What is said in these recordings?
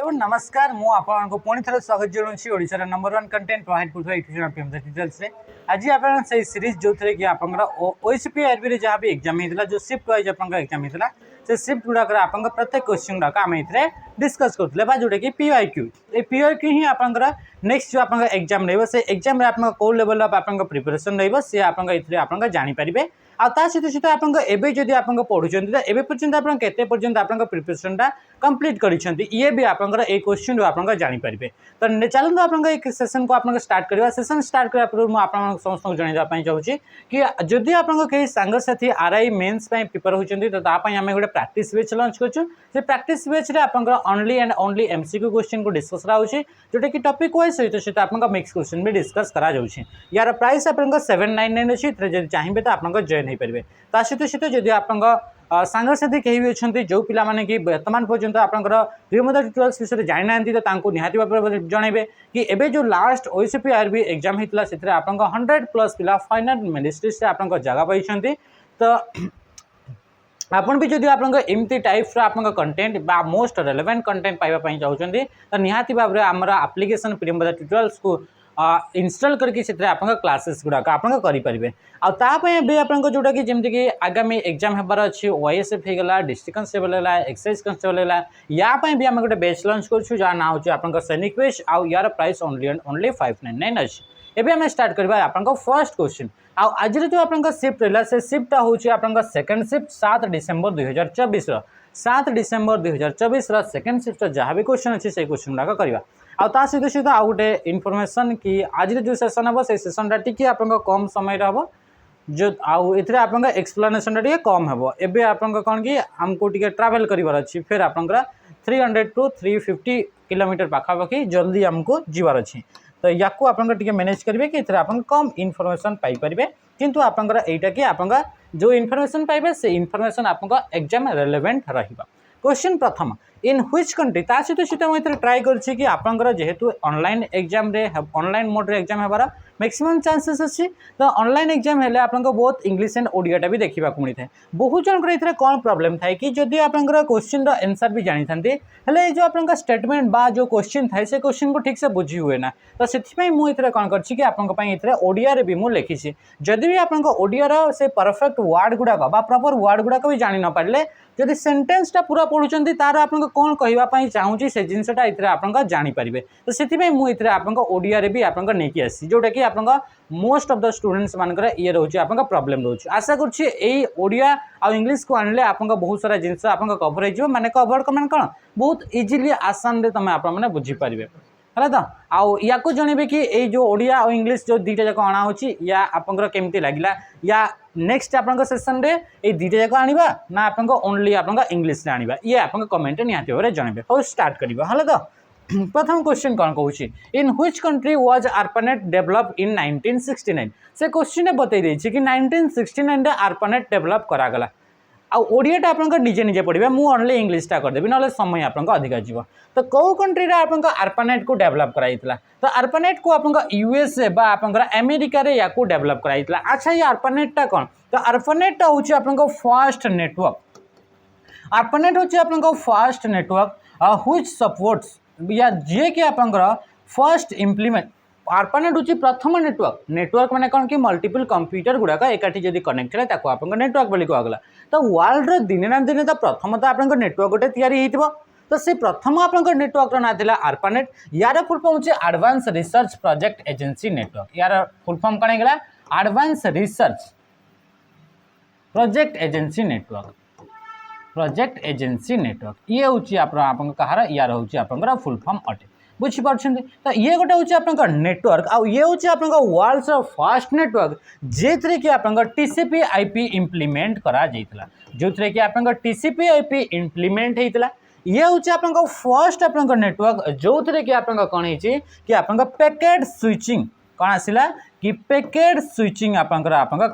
Hello नमस्कार मु आपको पुणी थे स्वागत जनाऊँगी ओडिशार नंबर 1 कंटेंट प्रोवाइड कर यूट्यूब डिटेल्स रे आज आप सीरीज जो थे कि आप ओएसपी आरबी जहाँ भी एग्जाम होता जो शिफ्ट वाइज आप एग्जाम होता से शिफ्ट गुड़ाक आप प्रत्येक क्वेश्चन गुड़ाक आम ये डिस्कस करूँ जोटा कि पीआईक्यू ये पीआईक्यू ही आप नेक्स्ट जो आप एग्जाम रही से एग्जाम आप लेवल ऑफ आप प्रिपरेशन रे आप जानीपारे आता सहित सहित आप पढ़ुं एवं पर्यटन आप पर्यटन आप प्रिपरेशन कंप्लीट करिसेंती ये भी आप क्वेश्चन आप जानीपारे तो चलते आप सेशन को आप स्टार्ट करवा सेशन स्टार्ट करने पूर्व मुझे समस्त जनवाई चाहूँगी कि जदि आप कहीं सांगसाथी आरआई मेन्स प्रिपेयर होती तो आम गोटे प्राक्टिस बैच लॉन्च कर प्राक्टिस बैच रे आप only and only MCQ question को डिस्कस कराऊँगी जोटा कि टॉपिक वाइज सहित सहित आप मिक्स क्वेश्चन भी डिस्कस करा यार प्राइस आप 799 अच्छी जब चाहिए तो आप जॉइन हो पारे सहित सहित जब आप सांगसाथी कहीं भी अच्छा जो पिला माने कि वर्तमान पर्यंत आपंकर प्रियमदा ट्यूटोरियल्स विषय जानी ना तो निहाती भाव जनइबे कि एबे जो लास्ट ओएसपी आरबी एग्जाम होता से आप 100+ पिला फाइनल मेरिट लिस्ट आप जगह पाई तो आपन भी जदि आप एमती टाइप्स आप कंटेंट बा मोस्ट रेलेवेंट कंटेंट पाइबा चाहते तो निहाती भाव आमर एप्लिकेशन प्रियमदा ट्यूटोरियल्स को इंस्टॉल करके आप क्लासेस गुड़ाक आप करेंगे आतापी आप जोटा कि जमीक आगामी एग्जाम होबार अच्छी ओएसएफ होगा डिस्ट्रिक्ट कांस्टेबल है एक्साइज कांस्टेबल है यापाई भी आम गोटे बैच लॉन्च करूँ जहाँ ना हो सैनिक बैच आउ यार प्राइस ओनली एंड ओनली 599 अच्छी एवं आम स्टार्ट करवा आप फर्स्ट क्वेश्चन आज जो आप शिफ्ट रहा से शिफ्टा हूँ आप second shift 7 December 2024 7 December 2024 second shift जहाँ भी क्वेश्चन अच्छी से क्वेश्चन गुड़ाक करवा आ सहित सहित आउ गोटे इनफॉरमेशन कि आज जो सेशन हम से सेशन टी आप कम समय हम जो आउ ये आप एक्सप्लेनेशन टी कम हम एवं आप कौन कि आमको टी ट्रावेल करार अच्छी फिर आप 300 to 350 किलोमीटर पाखापाखि जल्दी आमको जीवार अच्छी तो या आप मैनेज करेंगे कि आप कम इनफॉरमेशन पाइपर किंतु आपटा कि आप जो इनफॉरमेशन पाइबे से इनफॉरमेशन आप एग्जाम रेलेवेंट रहा क्वेश्चन प्रथम इन व्हिच कंट्री ता सहित सहित मुझे ट्राए करी कि आपंकर जेहेतु ऑनलाइन एग्जाम रे ऑनलाइन मोड रे एग्जाम होबार मैक्सिमम चांसेस अच्छी तो ऑनलाइन एग्जाम हेले आपंक बहुत इंग्लिश एंड ओडियाटा भी देखा मिलता है बहुत जनकर ये कौन प्रॉब्लम थाए कि जदि आपंकर क्वेश्चन आंसर भी जानी था हेले जो आप स्टेटमेंट बा जो क्वेश्चन थाए से क्वेश्चन को ठीक से बुझी हुए ना तो से मुझे कौन कर ओडिया भी मुझे लिखी जदि भी आप ओडियार से परफेक्ट वर्ड गुड़ाक प्रॉपर वर्ड गुड़ाक भी जानी न पारे जदि सेंटेंसटा पूरा पढ़ुं तार आप कौन कहवाई चाहूँगी से जिनसा ये आप जानीपारे तो से मुझे आप ओडिया भी आप नहीं आसी जोटा कि आप मोस्ट ऑफ द स्टूडेंट्स मानकर ये रोचे आप प्रॉब्लम रोचे आशा करुँचे ओडिया आउ इंग्लिश को आनले आप बहुत सारा जिनस आप कभर हो माने कभर मैंने कौन बहुत इजिली आसान तुम आप बुझीपारे है तो आउ या जनइबे कि ये जो ओडिया और इंग्लिश जो दुईटा जाक अणा या आपंकर केमती लगिला या नेक्स्ट आप सेसन रे ये दुईटा जाक आनिबा ना आप ओनली आप इंग्लिश आनिबा ये आप कमेंट निहाती भाव जनइबे हाउ स्टार्ट करिबा हले तो प्रथम क्वेश्चन कौन कहूँ in which country was ARPANET develop in 1969 से क्वेश्चन बतई देछि कि 1969 रे ARPANET डेवलप करागला आडियाटा आप निजे निजे पढ़े मुझे ओनली इंग्लिशटा करदेवी ना समय आप अधिका जीव तो कौ कंट्री आप ARPANET को डेवलप कराइला तो ARPANET को आप यूएसए बा आप अमेरिका रे या को डेवलप कराइला अच्छा ये ARPANET कौन तो ARPANET हूँ आप फास्ट नेटवर्क ARPANET हूँ आप फास्ट नेटवर्क व्हिच सपोर्ट्स या जे कि आप फर्स्ट इम्प्लीमेंट ARPANET हूँ प्रथम नेटवर्क माने कौन कि मल्टीपल कंप्यूटर गुड़ाक एकाठी जब कनेक्ट है आप नेटवर्क बोली कहगला तो वर्ल्ड दिने ना दिने तो प्रथम तो आप नेटवर्क गोटे तैयारी तो से प्रथम आप नेटवर्क ना था ARPANET यार फुल फॉर्म हूँ advance research project agency network यार फुल फॉर्म कौन है advance research project agency network ये हूँ आप कहार यार हूँ आप फुल फॉर्म अटे बुझीपार तो ये गोटे हूँ आप नेटवर्क आउ ये हूँ आप वर्ल्ड फास्ट नेटवर्क जे कि आप TCP/IP इम्प्लीमेंट करा जो थे कि आप TCP/IP इम्प्लीमेंट होता ये हूँ आप फर्स्ट आप नेटवर्क जो थे कि आप कौन है कि आप पैकेट स्विचिंग कौन आसला कि पैकेट स्विचिंग आप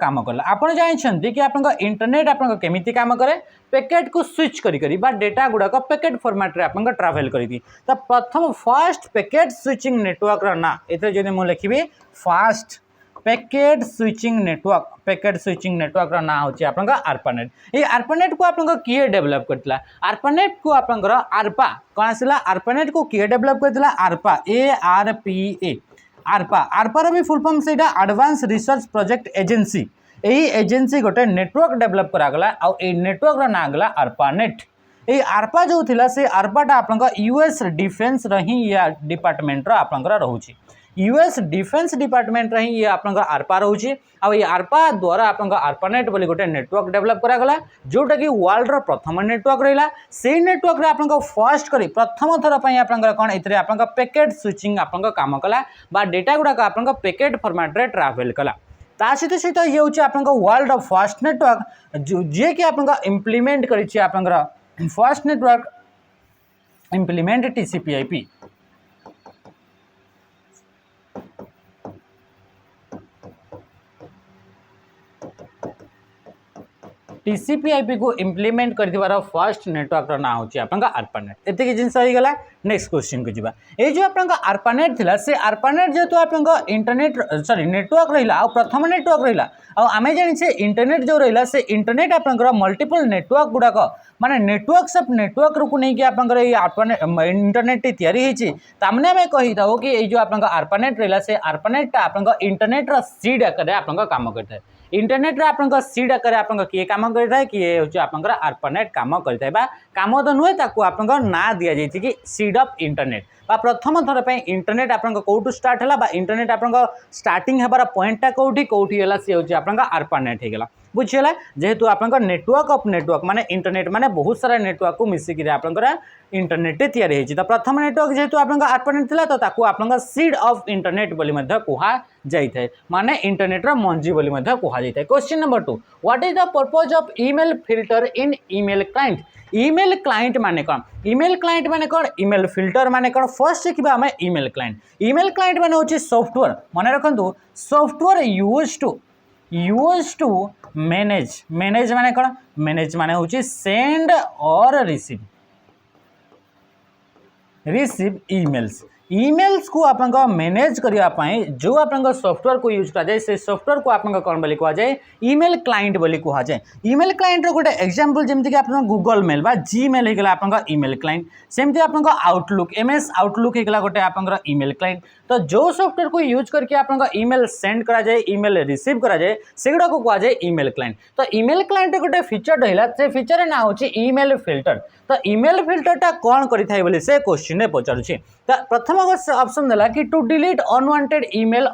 काम कला आप जानते कि आप इंटरनेट आप केमी काम करे पैकेट को स्विच करी बा डेटा गुड़ाक पैकेट फॉर्मेट रे आप ट्रावेल करी तो प्रथम फास्ट पैकेट स्विचिंग नेटवर्क ना ये जो मुझे लिखी फास्ट पैकेट स्विचिंग नेटवर्क रो ना होची आपनका ARPANET। ये ARPANET को आपनका किए डेवलप करतला ARPANET को आपनकर ARPA कोन आसिला ARPANET को किए डेवलप करतला ARPA ARPA रो भी फुल फॉर्म सेटा एडवांस रिसर्च प्रोजेक्ट एजेंसी। एही एजेंसी गोटे नेटवर्क डेवलप करा गला आ ए नेटवर्क रो ना गला ARPANET। ये ARPA जो थिला से ARPA टा आपनका यूएस डिफेंस रही या डिपार्टमेंट रो आपनकर रहउची यूएस डिफेंस डिपार्टमेंट रही ये आपनका ARPA रहउची आ ये ARPA द्वारा आपनका ARPANET बोली गोटे नेटवर्क डेवलप करा गला जोटा कि वर्ल्ड रो प्रथम नेटवर्क रहिला से नेटवर्क रे आपनका फर्स्ट करी प्रथम थर पई आपनका कोन इतरे आपनका पैकेट स्विचिंग आपनका काम कला बा डेटा गुडा का आपनका पैकेट फॉर्मेट रे ट्रैवल कला ता सहित ये होची आपनका वर्ल्ड ऑफ फर्स्ट नेटवर्क जे कि आपनका इंप्लीमेंट करिछि आपनका first network implement TCP/IP। TCP/IP को इंप्लीमेंट कर फर्स्ट नेटवर्क ना होची आपनका ARPANET। एते जिनस हो गला नेक्स्ट क्वेश्चन को जीवा ए जो आपनका ARPANET थिला से ARPANEट जेतु आपनका इंटरनेट सॉरी नेटवर्क रहिला आ प्रथम नेटवर्क रहिला आ आमे जानि से इंटरनेट जो रहिला से इंटरनेट आपनका मल्टीपल नेटवर्क गुडा को माने नेटवर्क सब नेटवर्क रो को नै कि आपनका ये ARPANEट इंटरनेट टी तयारी हिची तामने में कहि दाओ कि ए जो आपनका ARPANEट रहिला से ARPANEट ता आपनका इंटरनेट रो सीड आकर आपनका काम करता है इंटरनेट रे आपनका सीड आकर आपनका किए काम करता है कि होची आपनका ARPANEट काम करता है बा काम तो नुहे ताको आपनका ना दिया जायछि कि सीड ऑफ इंटरनेट बा प्रथम थर पे इंटरनेट आपनका कोठु स्टार्ट हला बा इंटरनेट आपनका स्टार्टिंग हेबार पॉइंट टा कोठी हला से होची आपनका ARPANEट हेगला बुझियला जेहेतु आपनका नेटवर्क ऑफ नेटवर्क माने इंटरनेट माने बहुत सारा नेटवर्क को मिसी कि आपनका इंटरनेट तैयारी हेछि त प्रथम नेटवर्क जेहेतु आपनका ARPANEट थिला त ताको आपनका सीड ऑफ इंटरनेट बोली मध्ये कुहा जाइथाय माने इंटरनेट रा मंजी बोली मध्ये कुहा जाइथाय। Question number 2 what is the purpose of email filter in email client. Email client माने कोन ईमेल क्लाइंट माने कोन ईमेल फिल्टर माने कोन फर्स्ट सिखबा हमें ईमेल क्लाइंट माने होची सॉफ्टवेयर माने रखंतु सॉफ्टवेयर यूज्ड टू मैनेज माने कोन मैनेज माने होची सेंड और रिसीव ईमेल्स को आपनका मैनेज करिया पाए जो आपनका सॉफ्टवेयर को यूज करा जाए से सॉफ्टवेयर को आपनका कोन बोली कहा जाए ईमेल क्लाइंट बोली कहा जाए। ईमेल क्लाइंट रो गोटे एग्जांपल जेमति कि आपन गूगल मेल बा जीमेल हे गेला आपनका ईमेल क्लाइंट सेमति आपनका आउटलुक एमएस आउटलुक हे गेला गोटे आपनका ईमेल क्लाइंट तो जो सॉफ्टवेयर को यूज करके आपनका ईमेल सेंड करा जाए ईमेल रिसीव करा जाए सेगुडा को कहा जाए ईमेल क्लाइंट। तो ईमेल क्लाइंट गोटे फीचर रहिला से फीचर ना होची ईमेल फिल्टर। तो ईमेल फिल्टर टा कोन करि थाय बोली से क्वेश्चन ने पचारुछि तो प्रथम ऑप्शन देला कि टू डिलीट अनवांटेड ईमेल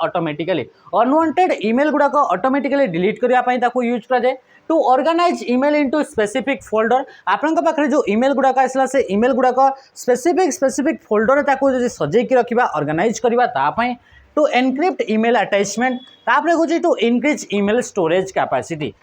गुडा को ऑटोमेटिकली डिलीट करिया पई ताको यूज करा जाए। To organise email into specific folder आपन पाखे जो ईमेल गुड़ाक आसला से ईमेल गुड़ाक स्पेसिफिक फोल्डर ताको सजेकी रखा ऑर्गेनाइज करने टू एनक्रिप्ट ईमेल अटैचमेंट तापर कौन to increase email storage capacity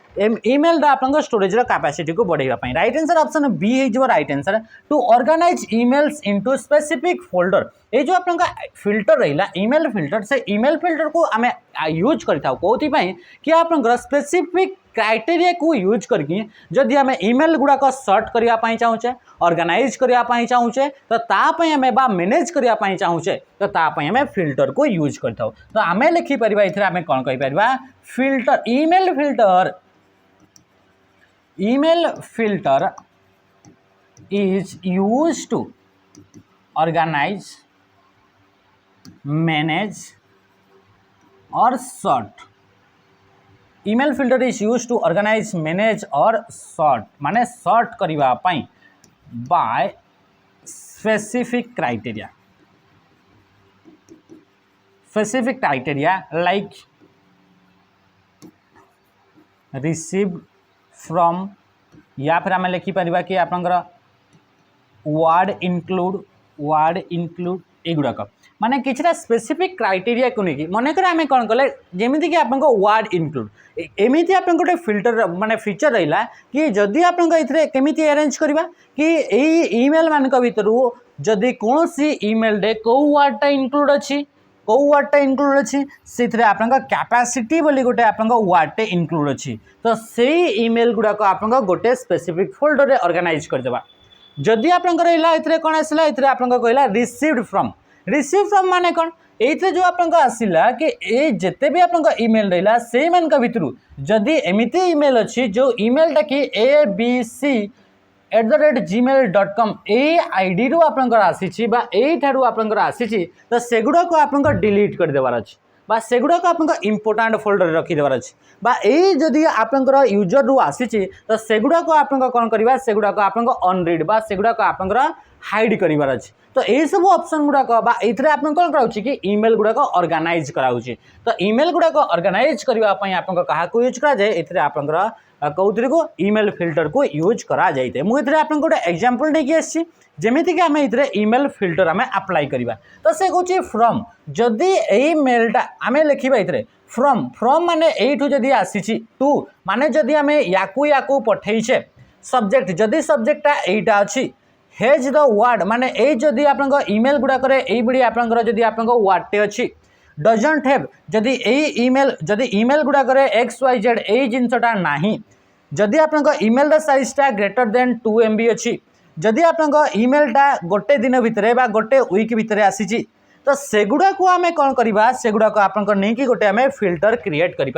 email आपन स्टोरेज कैपेसिटी को बढ़ाई। राइट आंसर ऑप्शन बी हो right answer to organise emails into specific folder. ये जो आपन फिल्टर रहा ईमेल फिल्टर से ईमेल फिल्टर को आम यूज करता कौन कि आप स्पेसिफिक क्राइटेरिया को यूज करके जदि आम ईमेल गुड़ाक सर्ट करने चाहूचे ऑर्गेनाइज करने चाहूचे तो तापाई आम बा मैनेज करने चाहूचे तो तापाई आम फिल्टर को यूज करता तो आम लिखिपर ये आम कौन कहीपर filter email filter is use to organise manage or sort. Email filter is use to organise manage or sort माने सॉर्ट करिवा पाई by specific criteria like receive from या फिर आम लिखिपर कि आप वर्ड इनक्लूड एगुड़ाक माने किछटा स्पेसिफिक क्राइटेरिया को लेकिन मनकर आम कौन कले जमीती कि आप वर्ड इनक्लूड एमती आप गोटे फिल्टर माने फीचर रहा कि जदि आप केमी अरेंज करवा कि यही ईमेल मान भर जदि कौन सी ईमेल डे कौ वर्डटा इनक्लूड अच्छी से आपका कैपेसिटी बोली गोटे आप वर्डटे इनक्लूड अच्छी तो से ईमेल गुड़ाक आप गोटे स्पेसिफिक फोल्डर रे ऑर्गेनाइज करदेबा। जदि आप कौन आसला आप कहला रिसीव्ड फ्रॉम माने कौन ये जो आपको आसला कि ये जिते भी आप इमेल रहा से मान भितर जदि एमती इमेल अच्छी जो इमेलटा कि abc@gmail.com ये आईडी रू आपंकर आसी आपंकर आसी तो सेगुड़ा को आप डिलीट कर देवार अच्छे बा सेगुड़ा को आप इम्पोर्टाट फोल्डर रखिदेवार अच्छे बा यही जदि आपंकर यूजर रू आसी तो सेगुड़ा को आप कौन करवा सेगुड़ा को आप अनरीड बा सेगुड़ा को आपंकर हाइड करार अच्छे तो यही सब ऑप्शन गुड़ाक ये आप कौन कराऊँ कि इमेल गुड़ाक ऑर्गेनाइज कराऊँ तो इमेल गुड़ाक ऑर्गेनाइज करने आप यूज कराए आपंकर कौन को इमेल फिल्टर को यूज करा जाए मुझे आपको गोटे एग्जांपल नहीं आसी जमीक आम ये इमेल फिल्टर आम अप्लाई करवा तो से कौन फ्रॉम जदि यही मेलटा आम लिखा ये फ्रॉम फ्रॉम माने यू जदि आसी टू माने जदि आम या पठेचे सब्जेक्ट जदि सब्जेक्टा यहीटा अच्छी हेज द वर्ड माने ये जदि आप इमेल गुड़ाक जदि आप वर्डटे अच्छी डजंट हैव जदि यही इमेल जदि इमेल गुड़ाक XYZ यही जिनसटा नहीं जदि आप इमेल साइजटा ग्रेटर देन 2 MB अच्छी जदि आप इमेलटा गोटे दिन भितर बा गोटे वीक भितर आसी तो सेगुड़ा को आम कौन करवा सेगुड़ा को आप नहीं गोटे आम फिल्टर क्रिएट करें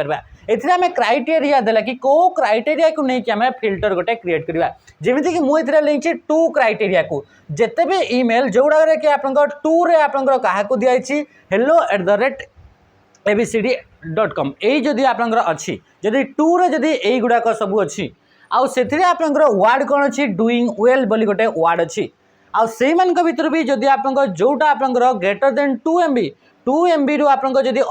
एम क्राइटेरिया देला कि को क्राइटेरिया को लेकिन आम फिल्टर गोटे क्रिएट करवा जमीक कि मुझे लिखी 2 क्राइटेरिया को जिते भी इमेल जो गुड़ा कि आप 2 रे आप दिखाई hello@abcd.com यही जदि आप अच्छी जदि 2 रे जदि यही गुड़ाक सब अच्छी आउ से आपंकर वर्ड कौन अच्छी डूइंग वेल बोली गोटे वर्ड अच्छी आउ से भितर भी जदि आप जोटा आपंकर ग्रेटर देन 2 MB रू आप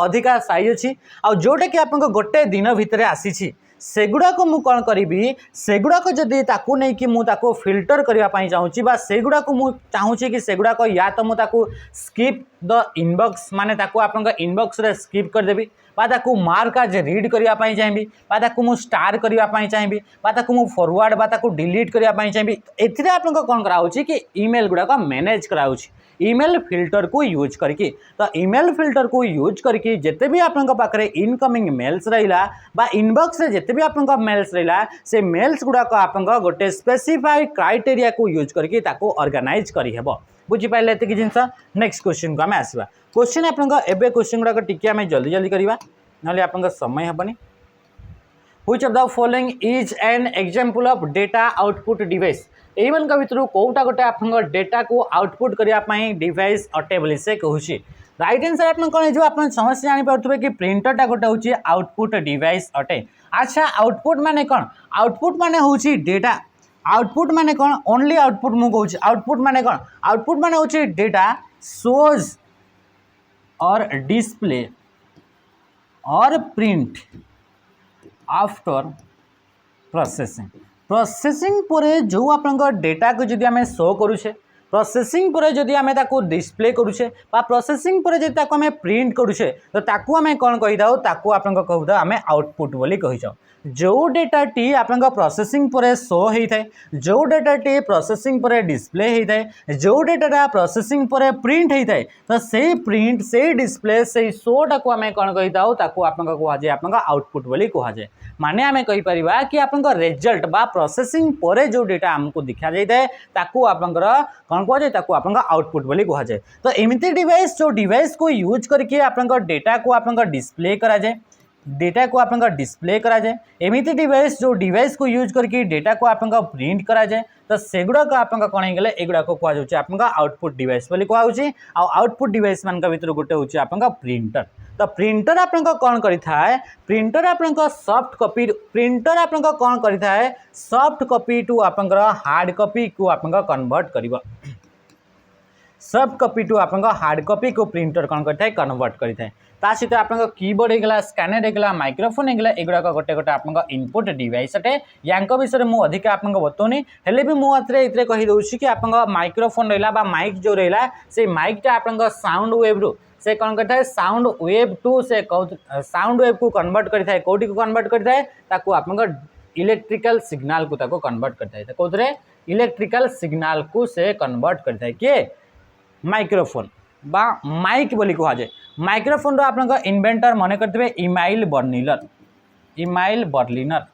अधिका साइज अच्छी आउ जोटा कि आप गोटे दिन भितर आसी सेगुड़ा को मु कौन करी सेगुड़ा को जदि ताकू नहीं कि मुझे फिल्टर करने चाहूँगी सेगुड़ा को मुझे चाहूँगी कि सेगुड़ा को या तो मुझे स्किप द इनबॉक्स माने ताकू आप इनबॉक्स रे स्किप करदेवी ताकू मार्क आज रीड करने चाहिए ताकू मु स्टार करने चाहिए ताकू मु फॉरवर्ड ताकू डिलीट करने चाहिए एथिरे आप कौन कराऊँ कि इमेल गुड़ाक मैनेज कराऊँ इमेल फिल्टर को यूज करके तो इमेल फिल्टर को यूज करके जिते भी आप पाखे इनकमिंग मेल्स रहा बा इनबॉक्स रे जिते भी आप मेल्स रहा से मेल्स गुड़ाक आप गोटे स्पेसिफाइड क्राइटेरिया को यूज करके ताको ऑर्गेनाइज करिहेबो बुझिपारे एत जिनस नेक्स्ट क्वेश्चन को आम आसवा क्वेश्चन आप क्वेश्चन गुड़ाक टी आम जल्दी जल्दी करवा ना आप समय हेनी which of the following is an example of data output device यही भितर कौटा गोटे आप डेटा को आउटपुट करने डिवाइस अटे बोली से कहूँ राइट आंसर आप कौन जो आप समस्या जानीपे कि प्रिंटरटा गोटे हूँ आउटपुट डिवाइस अटे अच्छा आउटपुट माने कौन आउटपुट माने हूँ डेटा आउटपुट माने कौन ओनली आउटपुट मुझे कहूँ आउटपुट माने कौन आउटपुट माने हूँ डेटा शोज और डिस्प्ले और प्रिंट आफ्टर प्रोसेसिंग प्रोसेसिंग परे जो आप डेटा को जदि आम शो करुचे प्रोसेसिंग परे जदि आम डिस्प्ले करुचे प्रोसेसिंग परे जदि आम प्रिंट करुचे तो ताकू आम कौन कही था ताकू आप कहू था आम आउटपुट बोली कही जाओ जो डेटाटी आप प्रोसेसिंग परे शो होता है जो डेटाटी प्रोसेसिंग परे डिस्प्ले होता है जो डेटाटा प्रोसेसिंग परे प्रिंट होता है तो से प्रिंट से डिस्प्ले से शोटा को आम कौन कही था ताकू आप कहुए आप आउटपुट बोली कहुए माने आम कहीपर कि आप रिजल्ट बा प्रोसेसिंग परे जो डेटा आमको देखा जाए ताकू आप कौन कहुए ताकू आप आउटपुट बोली कहुए तो एमती डिवाइस जो डिवाइस को यूज करके आप डेटा को आप डिस्प्ले करा जाए डेटा को आप डिस्प्ले करा जाए एमती डिवाइस जो डिवाइस को यूज करके डेटा को आप प्रिंट करा जाए तो सेगुड़ाक आप कौन होगले एगुड़ाक कहुचे आप आउटपुट डिवाइस बोली कहुचे आउटपुट डिवाइस मान भर गोटे हूँ आप प्रिंटर तो प्रिंटर आप कौन करें प्रिंटर आप सॉफ्ट कॉपी प्रिंटर आप कौन करें सॉफ्ट कॉपी टू आप हार्ड कॉपी को आप कन्वर्ट कर सॉफ्ट कॉपी टू आप हार्ड कॉपी को प्रिंटर कौन करता है कन्वर्ट करता है ता सहित आप कीबोर्ड होगा स्कैनर होगा माइक्रोफोन होगा एगुड़ाक गोटे गोटे आप इनपुट डिवाइस अटे या विषय मुझे अधिक आप बताऊनी हेल्ले भी मुझे ये कहीदे कि आप माइक्रोफोन रहा माइक जो रहा से माइकटा आप साउंड वेव रू से कौन करता है साउंड वेव टू से साउंड वेव को कन्वर्ट करता है कौटी को कन्वर्ट करता है ताकू आप इलेक्ट्रिकल सिग्नल को ताको कन्वर्ट करता है कौन इलेक्ट्रिकल सिग्नल को से कन्वर्ट करता है किए माइक्रोफोन बा माइक बोली कहुए माइक्रोफोन रो आप इन्वेंटर मन करते इमाइल बर्लिनर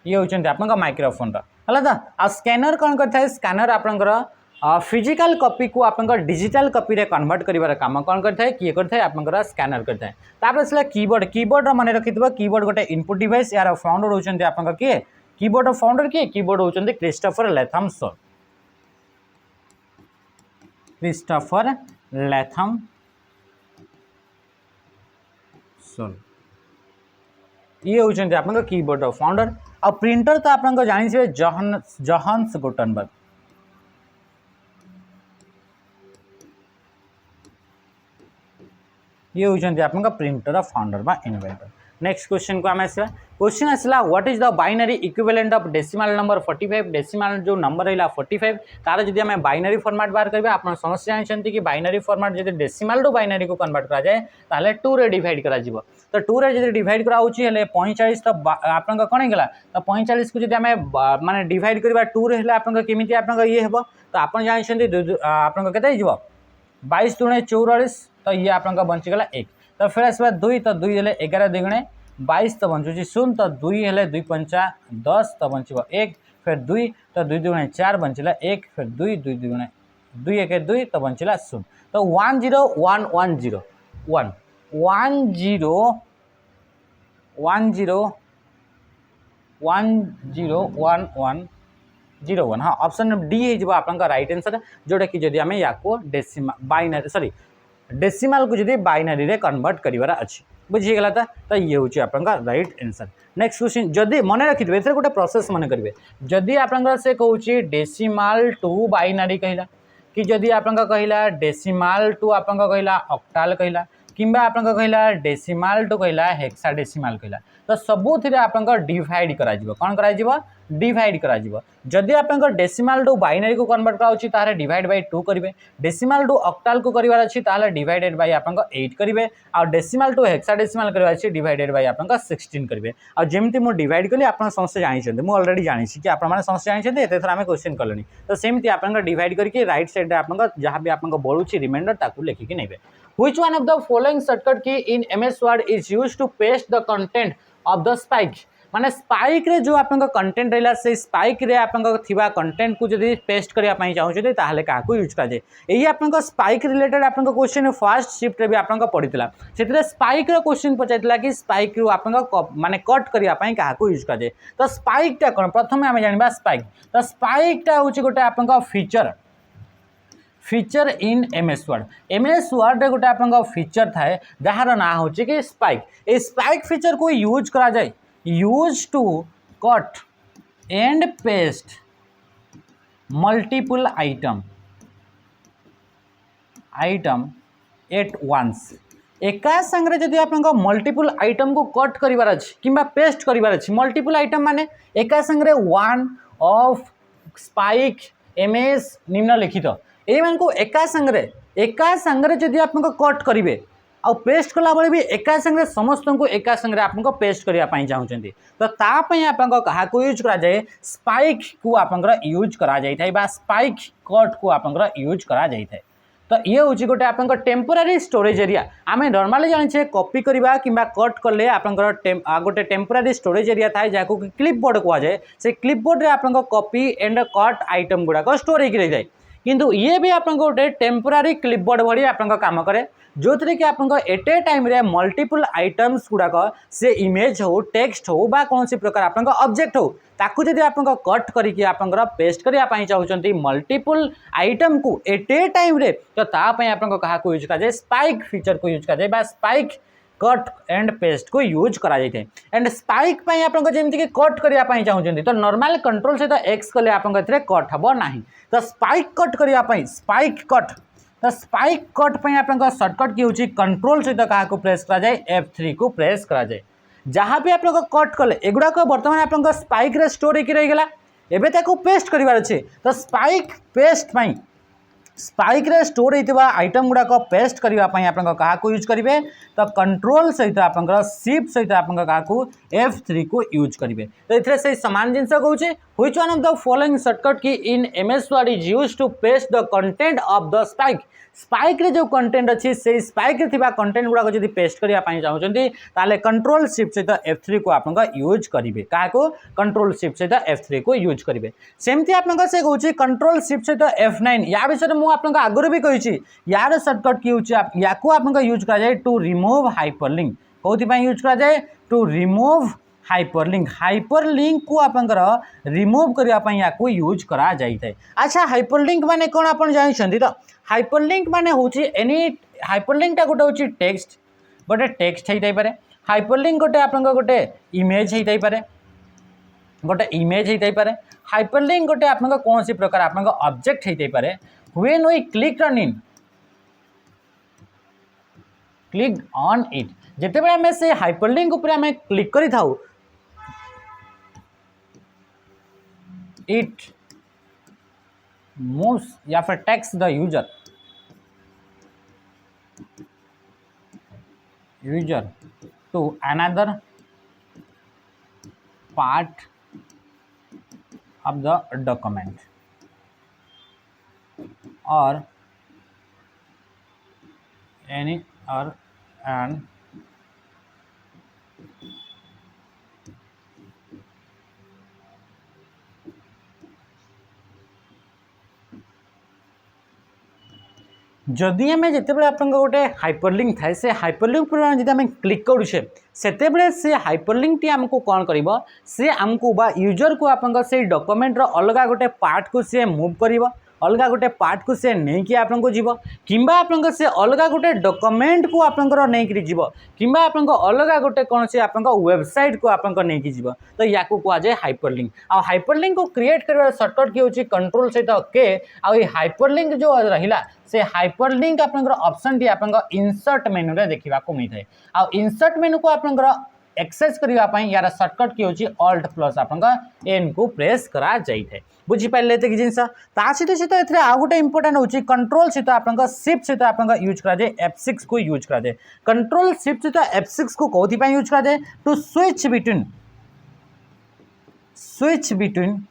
ये होती आप माइक्रोफोन है तो आ स्कैनर कौन करता है स्कैनर आपंकर फिजिकल कॉपी को आप डिजिटल कॉपी रे कन्वर्ट कर काम कौन करता है किए करता है आप स्कैनर करता है। तापर कीबोर्ड कीबोर्ड मन रखि कीबोर्ड गोटे इनपुट डिवाइस यार फाउंडर होचंती आप किए कीबोर्ड फाउंडर किए कीबोर्ड होचंती क्रिस्टोफर लैथमसन क्रिस्टोफर लैथमसन ये होचंती आप कीबोर्ड फाउंडर। आ प्रिंटर तो आप जानिछे जोहान्स गुटेनबर्ग ये होचंती आपनका प्रिंटर फाउंडर बा इन्वेंटर। नेक्स्ट क्वेश्चन को आम आसवा क्वेश्चन आसला what is the binary equivalent of decimal number 45 decimal जो नंबर रहा 45 तार जदि आम बाइनरी फॉर्मेट बाहर करबे आप समस्त जानते कि बाइनरी फॉर्मेट जदि डेसिमल टू बाइनरी को कन्वर्ट करा जाए ताले 2 रे डिवाइड करा जिवो तो 2 रे जदि डिवाइड करा होची हेले 45 तो आपनका कोन हेगला तो 45 को जदि आम माने डिवाइड करबा 2 रे हेले आपनका केमिति आपनका ये हेबो तो आपन जानते आपनका केते जिवो 22 दुणे 44 तो ये आपनका बंचीगला 1 तो फिर आसवा 2 तो 2 हेले 11 दुगुणे 22 तो बंचुची 0 तो 2 हेले 2 पंचा 10 तो बंचीबो 1 फिर 2 तो 2 दुगुणे 4 बंचिला 1 फिर 2 2 दुगुणे 2 1 2 तो बंचिला 0 तो 10110 1 101101 हाँ ऑप्शन डी है आपका राइट आंसर जोटा कि जदि आम या डेसिमल बाइनरी सॉरी डेसिमल को जदि बाइनरी रे कन्वर्ट करिवार अछि बुझीगला तो ये हूँ आपका राइट आंसर। नेक्स्ट क्वेश्चन जदि मन रखिथे ए गोटे प्रोसेस मन करेंगे जदि आप से कहूँ डेसिमल टू बाइनरी कहला कि जदि आप कहला डेसिमल टू आप कहला ऑक्टाल कहला किंबा आप कहला डेसिमल टू कहला हेक्साडेसिमल कहला तो सबुथिरे आप डिवाइड करा कौन करा डिवाइड करा जदि आप डेसिमल टू बाइनरी को कन्वर्ट कराउछि तारे डिवाइड बाय 2 करेंगे डेसिमल टू ऑक्टाल को करिवार अछि ताले डिवाइडेड बाय आप 8 करेंगे और डेसिमल टू हेक्साडेसिमल करिवार अछि डिवाइडेड बाय आप 16 करेंगे और जेमती मु डिवाइड कली आप समस्त जानते मु ऑलरेडी जानी कि आप समस्त जानते एते थर आम क्वेश्चन कले तो सेमती आप डिवाइड करके राइट साइड आप जहाँ भी आप बढ़ुची रिमाइंडर ताकू लिखिकी नेबे। Which one of the following shortcut key in MS Word is used to paste the content of the spike माने स्पाइक रे जो आपन कंटेंट रहला से स्पाइक रे आपन थिबा कंटेंट को जदी पेस्ट करिया पई चाहू ताहले काकू यूज करा जाय एही आपन स्पाइक रिलेटेड आपन क्वेश्चन फर्स्ट शिफ्ट रे भी आपन पड़ितला सेतरे स्पाइक रो क्वेश्चन पचाइतला कि स्पाइक रो आपन माने कट करिया पई काकू यूज करा जाय तो स्पाइक ता कोन प्रथमे हम जानबा स्पाइक तो स्पाइक ता होची गोटे आपन फीचर इन एमएस वर्ड रे गोटे आपन फीचर थाए जार ना हो कि स्पाइक ए स्पाइक फीचर को यूज करा जाए use to cut and paste multiple item at once एका संगे जदि आप मल्टीपल आइटम को कट करिवार अछि किंबा पेस्ट करिवार अछि मल्टीपल आइटम माने एका संगे वन ऑफ स्पाइक एमएस निम्नलिखित एमान को एका संगे जदि आप कट करेंगे आ पेस्ट कला बेले भी एका संगे समस्त को एका संगे आप पेस्ट करने चाहते तो तापाई आप यूज करा जाए स्पाइक को आप यूज करा जाए बा स्पाइक कट को आप यूज करा जाए तो ये हूँ गोटे आप टेम्पोरारी स्टोरेज एरिया आम नॉर्मली जाने कॉपी करवा कि कट कले आप गोटे टेम्पोरारी स्टोरेज एरिया थाए जहाँ क्लिपबोर्ड कहुए से क्लिपबोर्ड रे आप कॉपी एंड कट आइटम गुड़ाक स्टोर हो रही जाए किंतु ये भी आप गोटे टेम्पोरारी क्लिपबोर्ड भाई आप काम करे जो थी कि आप एट ए टाइम रे मल्टीपल आइटम्स गुड़ाक से इमेज हो टेक्स्ट हो बा कौन सी प्रकार आप ऑब्जेक्ट हो ताकू जब आप कट करके आप पेस्ट करने चाहते मल्टीपल आइटम को एट ए टाइम रे तो तापाई आप यूज करा जाए स्पाइक फीचर को यूज करा जाए स्पाइक कट एंड पेस्ट को यूज करा जाए एंड स्पाइक पाई आप जमीक कट करने चाहते तो नॉर्मल कंट्रोल सहित एक्स कले आप कट हम ना तो स्पाइक कट करने स्पाइक कट तो स्पाइक कट पाई आप सर्टकट की हूँ कंट्रोल सहित क्या प्रेस करा जाए F3 को प्रेस करा जाए जहाँ भी आप कट कले एगुड़ाक बर्तमान आप स्पाइक रे स्टोर हो रहीगला एवं पेस्ट करार अच्छे तो स्पाइक पेस्ट पाई स्पाइक रे स्टोर होता आइटम गुड़ाक पेस्ट करने आप यूज करेंगे तो कंट्रोल सहित आप शिफ्ट सहित आप F3 को यूज करेंगे। तो ये से सामान जिनस कहे which one of the following shortcut key in MS Word is used to paste the content of the spike. Spike रे जो कंटेंट अच्छी से स्पाइक रे थिबा कंटेंट गुडा को जदी पेस्ट करिया पाई चाहउछंती ताले कंट्रोल शिफ्ट सहित F3 को आपन यूज करिवे। का को कंट्रोल शिफ्ट सहित F3 को यूज करिवे। सेमती आपन से कहउछि कंट्रोल शिफ्ट सहित F9। या विषय मु आपन आगुर भी कहिछि यार शॉर्टकट की होछि याको आपन यूज करा जाय टू रिमूव हाइपरलिंक। कोथि पई यूज करा जाय टू रिमूव हाइपरलिंक। हाइपरलिंक को आपनकर रिमूव करिया पई याको यूज करा जाय थाए। अच्छा हाइपरलिंक माने कोन आपन जानिछंती तो हाइपरलिंक माने होछि एनी हाइपरलिंक टा गोटे होछि टेक्स्ट गोटे टेक्स्ट हेइ पारे। हाइपरलिंक गोटे आपन गोटे इमेज हेइ पारे गोटे इमेज हेइ पारे। हाइपरलिंक गोटे आपन कोनसी प्रकार आपन ऑब्जेक्ट हेइ पारे। When we click on it जेते बेले हमें से हाइपरलिंक ऊपर हमें क्लिक करि थाउ इट moves या फिर takes the user to another part of the document और एनी और एंड जदि आम जिते आप गोटे हाइपरलिंक थाए से हाइपरलिंक पर जब आम क्लिक करुचे सेते से हाइपरलिंक टी आमको कौन कर सी आमको बा यूजर को आप डॉक्यूमेंट अलग गोटे पार्ट को सी मूव कर अलग गोटे पार्ट को सी नहीं आपको जीव कि से अलग गोटे डॉक्यूमेंट को आपंकर नहीं जीव कि अलग गोटे कौन से आप वेबसाइट को आप नहीं जीव तो या कहुए हाइपरलिंक। आ हाइपरलिंक को क्रिएट कर शॉर्टकट की होची कंट्रोल सहित के आ हाइपरलिंक जो रहिला से हाइपरलिंक आपंकर ऑप्शन टी आप इंसर्ट मेनू रे देखा मिलता है। आ इंसर्ट मेनू को आपंकर एक्सेस करने यार शॉर्टकट की होची ऑल्ट प्लस आपंकर एन को प्रेस करा जाइए। बुझीपारे कि जिनस सहित सहित ए आउ गोटे इंपोर्टाट होची कंट्रोल सहित आप शिफ्ट सहित आप यूज कराए F6 को यूज कराए। कंट्रोल शिफ्ट सहित F6 को कौथि यूज कराए to switch between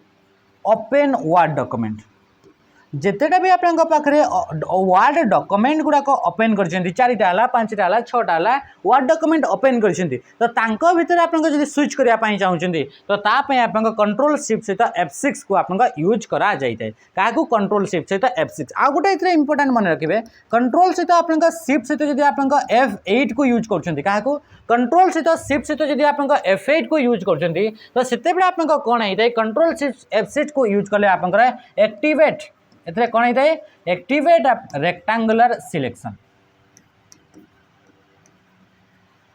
open word document. जितेटा भी आपको पाखे वर्ड डॉक्यूमेंट गुड़ाक ओपन कर 4टा 5टा 6टा वर्ड डॉक्यूमेंट ओपन कर भितर आप स्विच करने चाहते तो तापाई आप कंट्रोल शिफ्ट सहित F6 को आप यूज करा जाए। क्या कंट्रोल शिफ्ट सहित F6 आ गोटे इंपोर्टाट मन रखिए कंट्रोल सहित आप शिफ्ट सहित जब आप F8 को यूज कर कंट्रोल सहित शिफ्ट सहित जब आप F8 को यूज कर तो से आप कौन होता है कंट्रोल शिफ्ट F6 को यूज कले आप एक्टिवेट एथरे कौन होता है activate rectangular selection.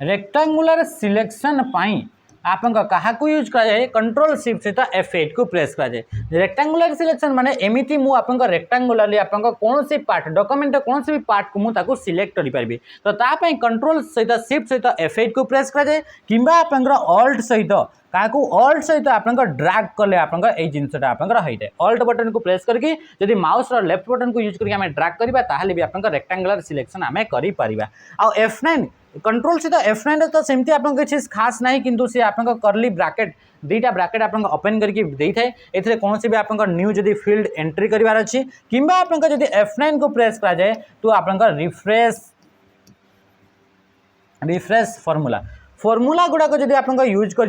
Rectangular selection पाई आप क्या यूज कराए कंट्रोल शिफ्ट सहित F8 को प्रेस कराए। रेक्टेंगुलर सिलेक्शन माने एमिति मु आपन रेक्टेंगुलरली आपन कौन सी पार्ट डॉक्यूमेंट कौन सी भी पार्ट को मुझे सिलेक्ट करि पारबी तो तापाई कंट्रोल सहित शिफ्ट सहित F8 को प्रेस कराए किंबा आपन ऑल्ट सहित क्या ऑल्ट सहित आप ड्रैग कले आप जिनसा आप होता है ऑल्ट बटन को प्रेस करके जब माउस लेफ्ट बटन को यूज करके ड्रैग करवा ताहले भी आप रेक्टेंगुलर सिलेक्शन आम कर F9 कंट्रोल सहित F9 तो सेमती आप किसी खास ना किंतु सी आप करली ब्रैकेट दुईटा ब्रैकेट आप ओपन करके दे थाए ए कौन सी भी आप न्यू जदि फील्ड एंट्री करार अच्छी कि आप F9 को प्रेस करा जाए तो आप रिफ्रेश फॉर्मूला गुड़ाक जब आप यूज कर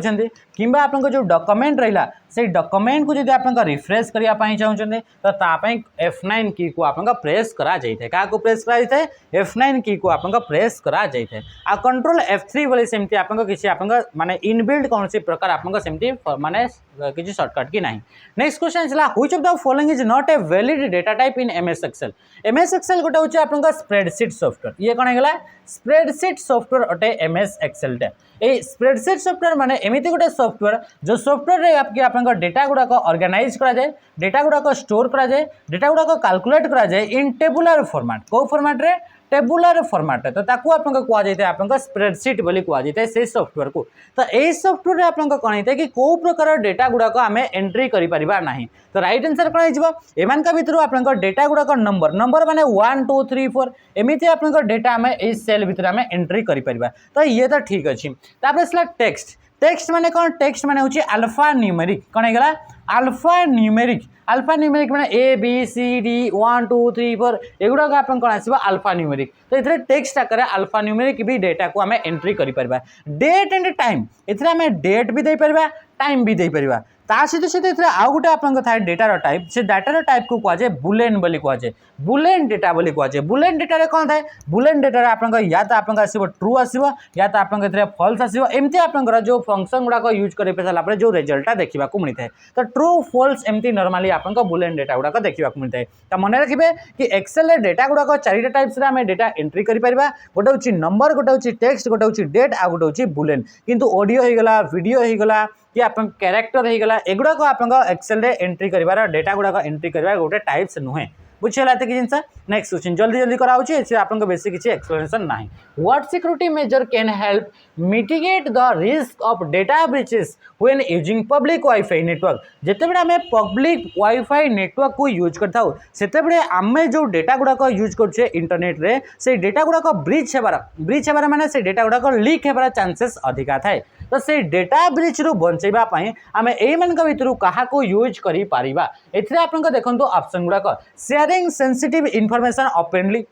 जो डॉक्यूमेंट रहा से डॉक्यूमेंट को जब आप रिफ्रेश करने चाहते तो तापाई F9 की को आप प्रेस करा जाए। क्या प्रेस करा जाए F9 की को आप प्रेस करा जाए। आ कंट्रोल F3 वाले सेमती आप किसी आप माने इनबिल्ड कौन सी प्रकार आप सेमती माने किसी शॉर्टकट की नहीं। नेक्स्ट क्वेश्चन है which of the following is not a valid data type in MS Excel। MS Excel गोटे होची आप स्प्रेडशीट सॉफ्टवेयर ये कौन है स्प्रेडशीट सॉफ्टवेयर अटे MS Excel टे ए स्प्रेडशीट सॉफ्टवेयर माने एमिति गोटे सॉफ्टवेयर जो सॉफ्टवेयर रे आपके आप डेटा गुड़ाक ऑर्गेनाइज करा जाए डेटा गुड़ाक स्टोर करा जाए डेटा गुड़ाक कैलकुलेट करा जाए इन टेबुलर फॉर्मेट को फॉर्मेट रे टेबुलर फॉर्मेट तो ताकू आपन को जाय आपन स्प्रेडशीट बोली को जाय से सॉफ्टवेयर को तो ए सॉफ्टवेयर आपन कौन होता है कि को प्रकार डेटा गुड़ाक आम एंट्री करि परिबा नाही तो राइट आंसर कौन हो एमान का भितर आपन डेटा गुड़ाक नंबर नंबर माने 1 2 3 4 एमिति आपन डेटा आम ए सेल भितर आम एंट्री करि परिबा तो ये तो ठीक अच्छी तापर असला टेक्स्ट टेक्स्ट माने कौन टेक्स्ट माने होची अल्फा न्यूमेरिक कौन है अल्फा न्यूमेरिक माने ए बी सी डी 1 2 3 4 एगुड़ा आपन कौन आसीबा अल्फा न्यूमेरिक तो इथरे टेक्स्ट आकार अल्फा न्यूमेरिक भी डेटा को आम एंट्री करि परिबा डेट एंड टाइम इथरे आम डेट भी दे परिबा टाइम भी दे परिबा ता सहित सहित आउ गोटे आपन थाए डेटार टाइप से डेटार टाइप को कहुए बुलेन बोली कहुए बुलेन डेटा बोली कहुए बुलेन डेटा कौन थाए बुलेन डेटा आपन या तो आपन आसो ट्रू आसो या तो आपन फल्स आसो एमती आपन जो फंक्शन गुड़ाक यूज कर सारापर जो रिजल्टा देखा मिलता है तो ट्रू फल्स एमती नॉर्मली आपन बुलेन डेटा गुड़ाक देखा मिलता है तो मन रखिए कि एक्सेल डेटा गुड़ाक चारिटा टाइप्स आम डेटा एंट्री करें गोटे हूँ नंबर गोटे हूँ टेक्स्ट गोटे हूँ डेट आ गोटे हूँ बुलेन किंतु ऑडियो होगला वीडियो होगला कि आप कैरेक्टर होगला एगुड़ाक आप एक्सेल एंट्री कर डेटा गुड़ाक एंट्री करवा गोटे टाइप्स नुहे बुझीगला एत जिनस नेक्स्ट क्वेश्चन जल्दी जल्दी कराऊँ आप बेसी किसी एक्सप्लेनेशन ना what security measure can help mitigate the risk of data breaches when using public wifi network जितेबले आम पब्लिक वाईफाई नेटवर्क को यूज करताऊ सेतेबले आम जो डेटा गुड़ाक यूज करुचे इंटरनेट रे से डेटा गुड़ाक ब्रीच हेबार माने से डेटा गुड़ाक लीक हेबार चांसेस अधिका थाए तो से डेटा ब्रीच रु बंचेबा पई आमे एई मानक भितरु काहा को यूज करि पारिबा एथिरे आपन को देखंतु ऑप्शन गुड़ाक शेयरिंग सेंसिटिव इन्फॉर्मेशन ओपनली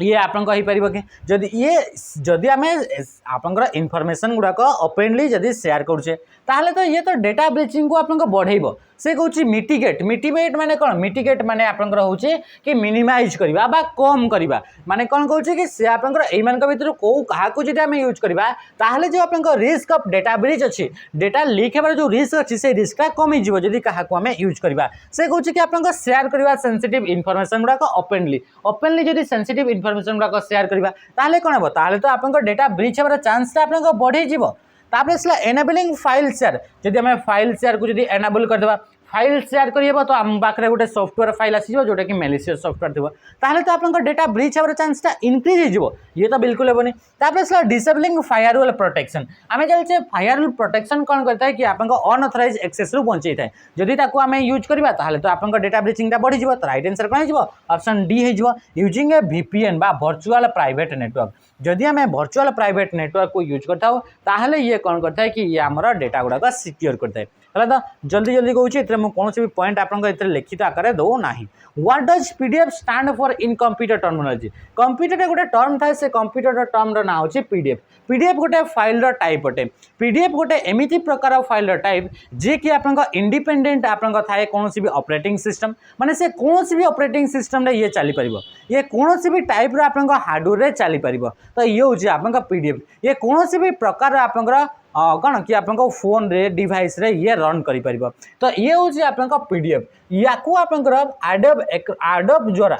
ये आपन को पारिबो कि जदि आम आपनकर इनफॉरमेशन गुड़ाक ओपनली जदि शेयर करुचे ताहले तो ये तो डेटा ब्रीचिंग को आपन को बढ़ेइबो से कहूँ मिटिगेट मिटिगेट माने कौन मिटिगेट माने आपनकर होचे कि मिनिमाइज करबा बा कम करबा माने कौन कहूँ कि से आपनकर एई मान भितर को कहा को जदि आमे यूज करबा ताहले जो आपनकर रिस्क ऑफ डेटा ब्रीच अछि डेटा लीक हेबार जो रिस्क अछि से रिस्कटा कमी जिवो जदि कहा को आमे यूज करबा से कहूँ कि आपनकर शेयर करबा सेंसिटिव इन्फॉर्मेशन गुड़ाक ओपनली जदि सेंसिटिव इन्फॉर्मेशन गुड़ाक शेयर करबा ताहले कोन हेबो ताहले तो आपनकर डेटा ब्रीच हेबार चांसटा आपनकर बढ़ी जिवो तापर एनेबलिंग फाइल शेयर जदि आम फाइल शेयर को जदि एनेबल करदेबा फाइल शेयर करेबो तो आम पाखे गोटे सॉफ्टवेयर फाइल आसीजो जोटा कि मैलिशियस सॉफ्टवेयर थी ताहले तो आपन डेटा ब्रीच होवर चांसटा इंक्रीज हो ये तो बिल्कुल हेबनी तापर डिसेबलिंग फायरवॉल प्रोटेक्शन आम चलचे फायरवॉल प्रोटेक्शन कौन करता है कि आपन अनऑथराइज एक्सेस रु बंचई थाए जदि ताको आम यूज करबा ताहले तो आपन डेटा ब्रीचिंगटा बढ़ी जिवो तो राइट आंसर कौन हो ऑप्शन डी हो यूजिंग ए VPN बा वर्चुअल प्राइवेट नेटवर्क जदि आम वर्चुअल प्राइवेट नेटवर्क को यूज करता हो ताहले ये कौन करता है कि ये आमर डेटा गुड़ाक सिक्योर करता है तो जल्दी जल्दी कहूँ कौन भी पॉइंट आप लिखित आकार दो ना what does PDF stand for in computer terminology computer गोटे टर्म थाए से कंप्यूटर टर्म ना हो PDF गोटे फाइल टाइप अटे PDF गोटे एमिति प्रकार फाइल टाइप जे कि आप इंडिपेंडेंट आप थाए कौन भी ऑपरेटिंग सिस्टम माने से कौन भी ऑपरेटिंग सिस्टम रे ये चली पारिबो ये कौन भी टाइप रो आप हार्डवेयर रे चली पारिबो तो ये हूँ आप PDF ये कौन भी प्रकार आपंकर कौन कि आप फोन रे डिवाइस रे ये रन करि परिबो तो ये हूँ आप PDF या आपंकर एडोब द्वारा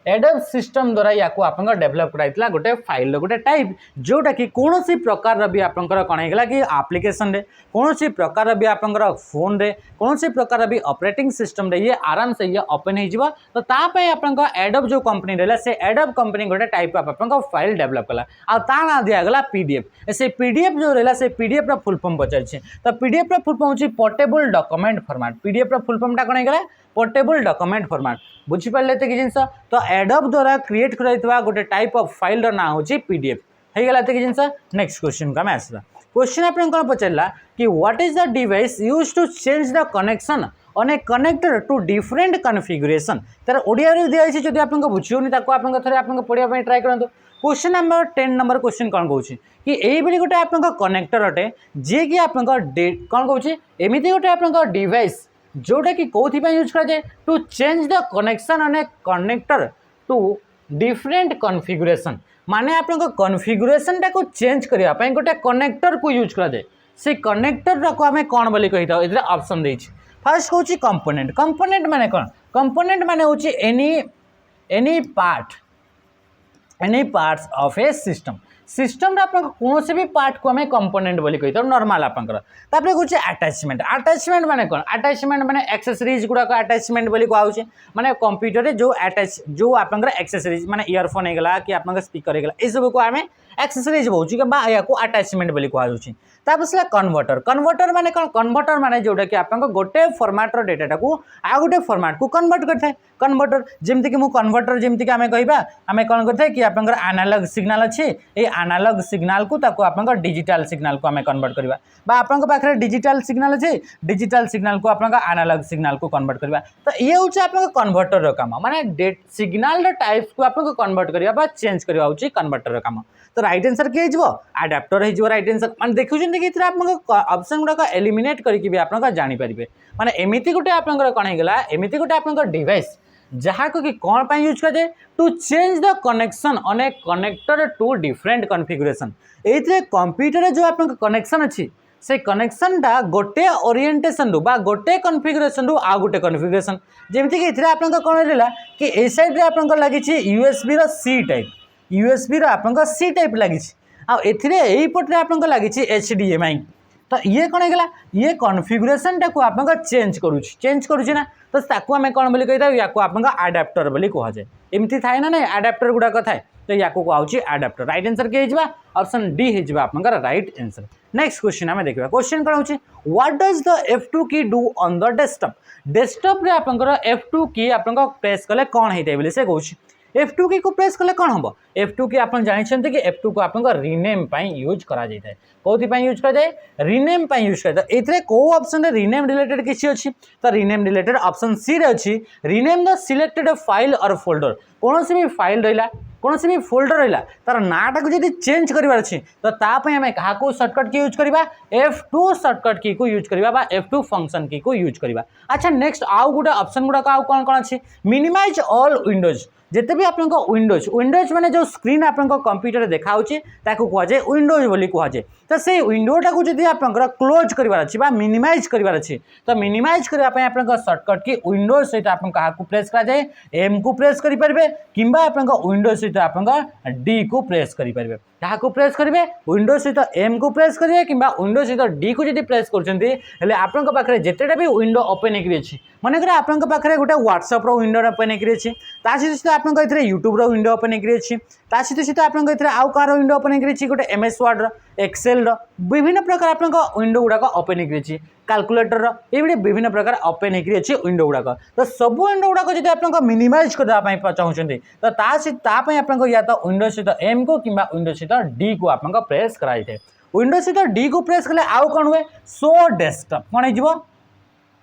एडोब सिस्टम द्वारा या आप डेभलप कराइला गोटे फाइल गोटे टाइप जोटा कि कौन सी प्रकार भी आपंकर कौन होगा कि एप्लिकेशन रे कौन सी प्रकार भी आपंकर फोन रे कौन सी प्रकार भी ऑपरेटिंग सिस्टम रे ये आराम से ये ओपन हो तो तापाई आपंकर एडोब जो कंपनी रहा से एडोब कंपनी गोटे टाइप ऑफ आपंकर फाइल डेभलप कला आ ता ना दिगला PDF से PDF जो रहा से PDF रा फुल फॉर्म पचार तो PDF रा फुल फॉर्म होची पोर्टेबल डॉक्यूमेंट फॉर्मेट PDF रा फुल फॉर्म टा कौन होगा पोर्टेबल डॉक्यूमेंट फॉर्मेट बुझीपारे कि जिनस तो एडोब द्वारा क्रिएट कराइथवा गोटे टाइप ऑफ फाइल ना हूँ PDF होगा कि जिनस नेक्स्ट क्वेश्चन को आम आसवा क्वेश्चन आप कौन पचारा कि what is the device use to change the connection on a connector to different configuration तार ओडिया दिखाई जब आप बुझे थे आप पढ़ाई ट्राए करूँ क्वेश्चन नंबर 10 नंबर क्वेश्चन कौन कहूँ कि यही गोटे आप कनेक्टर अटे जी कि आप कौन कहूँ एमती गोटे आप डिवाइस जोटा कि कौन यूज कराए to change the connection on a connector to different configuration माने आप कॉन्फ़िगरेशन टाक चेंज करने गोटे कनेक्टर को यूज कराए से कनेक्टर को आम कौन बोली कही था ये ऑप्शन देछि फर्स्ट कहूँ कंपोनेंट कंपोनेंट माने कौन कंपोनेंट माने हूँ any parts of A system system आप कौन भी पार्ट को आम कंपोनेंट बोली कही नॉर्मल आपंकर तापर कौन अटैचमेंट अटैचमेंट माने कौन अटैचमेंट माने एक्सेसरीज गुड़ाक अटैचमेंट बोली कहुचे माने कंप्यूटर जो अटैच जो आपंकर एक्सेसरीज माने इयरफोन होगा कि आप स्पीकर होगा ये सब को आम एक्सेसरीज बोलूँ या अटैचमेंट बोली कहुचे तापर कन्वर्टर कन्वर्टर माने कौन कन्वर्टर माने जोटा कि आप गोटे फॉर्मेट डेटा को आ गोटे फॉर्मेट को कन्वर्ट करता है कन्वर्टर जमती कि कन्वर्टर जमती आम कहवा आम कौन करते कि आप एनालॉग सिग्नल अच्छी ये एनालॉग सिग्नल को आप डिजिटल सिग्नल को आम कन्वर्ट करवा पाखे डिजिटल सिग्नल अच्छे डिजिटल सिग्नल को आप एनालॉग सिग्नल को कन्वर्ट करवा तो ये हूँ आप कन्वर्टर काम माने सिग्नल टाइप्स को आप कन्वर्ट करवा चेंज करवा हूँ कन्वर्टर काम तो राइट आंसर किए आडाप्टर हो राइट आंसर माने देखुं कि आप ऑप्शन गुड़ाक एलिमिनेट करके आप जानीपारे माने एमती गोटे आप कौन होगा एमती गोटे आप डिवाइस जहाँ को कि कौन पर यूज कराए to change the connection on a connector to different configuration ये कंप्यूटर जो आप कनेक्शन अच्छी से कनेक्शनटा गोटे ओरिएंटेशन रु बा गोटे कॉन्फ़िगरेशन रु आ गोटे कॉन्फ़िगरेशन जमती कि ये आप कौन रहा कि ए साइड आप लगी यूएसबी सी टाइप यूएसबी आप सी टाइप लगी आईपटे आप लगी एचडीएमआई तो ये कौन होगा ये कॉन्फ़िगरेशन टाक आप चेंज करुच्चे ना तो ताकू आम कौन बोली कही या आप आडाप्टर बोली कहुए एमती थाए ना नहीं आडाप्टर गुड़ाक थाए तो या कहुचे आडाप्टर राइट आंसर किए ऑप्शन डी हो आप राइट आंसर नेक्स्ट क्वेश्चन आम देखा क्वेश्चन कौन हो व्हाट डज द F2 की डू ऑन द डेस्कटॉप रे आप F2 की आप प्रेस कले कौन होता है से कहूँ F2 की को प्रेस कले कौन हम F2 की आप जानते कि F2 को आप रिनेम यूज करा जाए कौन यूज कराए रिनेम यूज कराए ये कौ ऑप्शन रिनेम रिलेटेड किसी अच्छी तो रिनेम रिलेटेड ऑप्शन सी रे अच्छी रिनेम द सिलेक्टेड फाइल और फोल्डर कौन भी फाइल रहा कौन भी फोल्डर रहा तार नाटा को जब चेंज करार अच्छी तो आम क्या सर्टकट की यूज करवा F2 सर्टकट की को यूज करवा F2 फंक्शन की को यूज करवा अच्छा नेक्स्ट आउ गोटे ऑप्शन गुड़ाक आउ कौन कौन अच्छी मिनिमाइज ऑल विंडोज जिते भी आप विंडोज विंडोज माने जो स्क्रीन आप कंप्यूटर देखा कहुए विंडोज बोली कहुए तो से विंडोटा को जब आप क्लोज करार अच्छी मिनिमाइज करार अच्छी तो मिनिमाइज करने आप सर्टकट की विंडोज सहित आप प्रेस कराए एम को प्रेस करेंगे कि विंडोज सहित आप डी को प्रेस करेंगे क्या प्रेस करेंगे विंडोज सहित एम को प्रेस करेंगे कि विंडोज सहित डी को जब प्रेस कर आपंक पाखे जितेटा भी विंडो ओपन होगी मनकर आपंक पाखे गोटे व्हाट्सएप विंडो ओपन होगी सहित आप यूट्यूब विंडो ओपन होगी सहित आप आउ कार विंडो ओपन होगी गोटे MS वर्ड एक्सेल विभिन्न प्रकार आप विंडो गुड़ाक ओपन होगी कैलकुलेटर ये विभिन्न प्रकार ओपन होगी विंडो गुड़ाक तो सब विंडो गुड़ाक जब आप मिनिमाइज करने चाहते तो आप या तो विंडो सहित एम को कि विंडो सहित डी को आप प्रेस कराई विंडो सहित डी को प्रेस कले आउ कौन हुए शो डेस्कटॉप कौन हो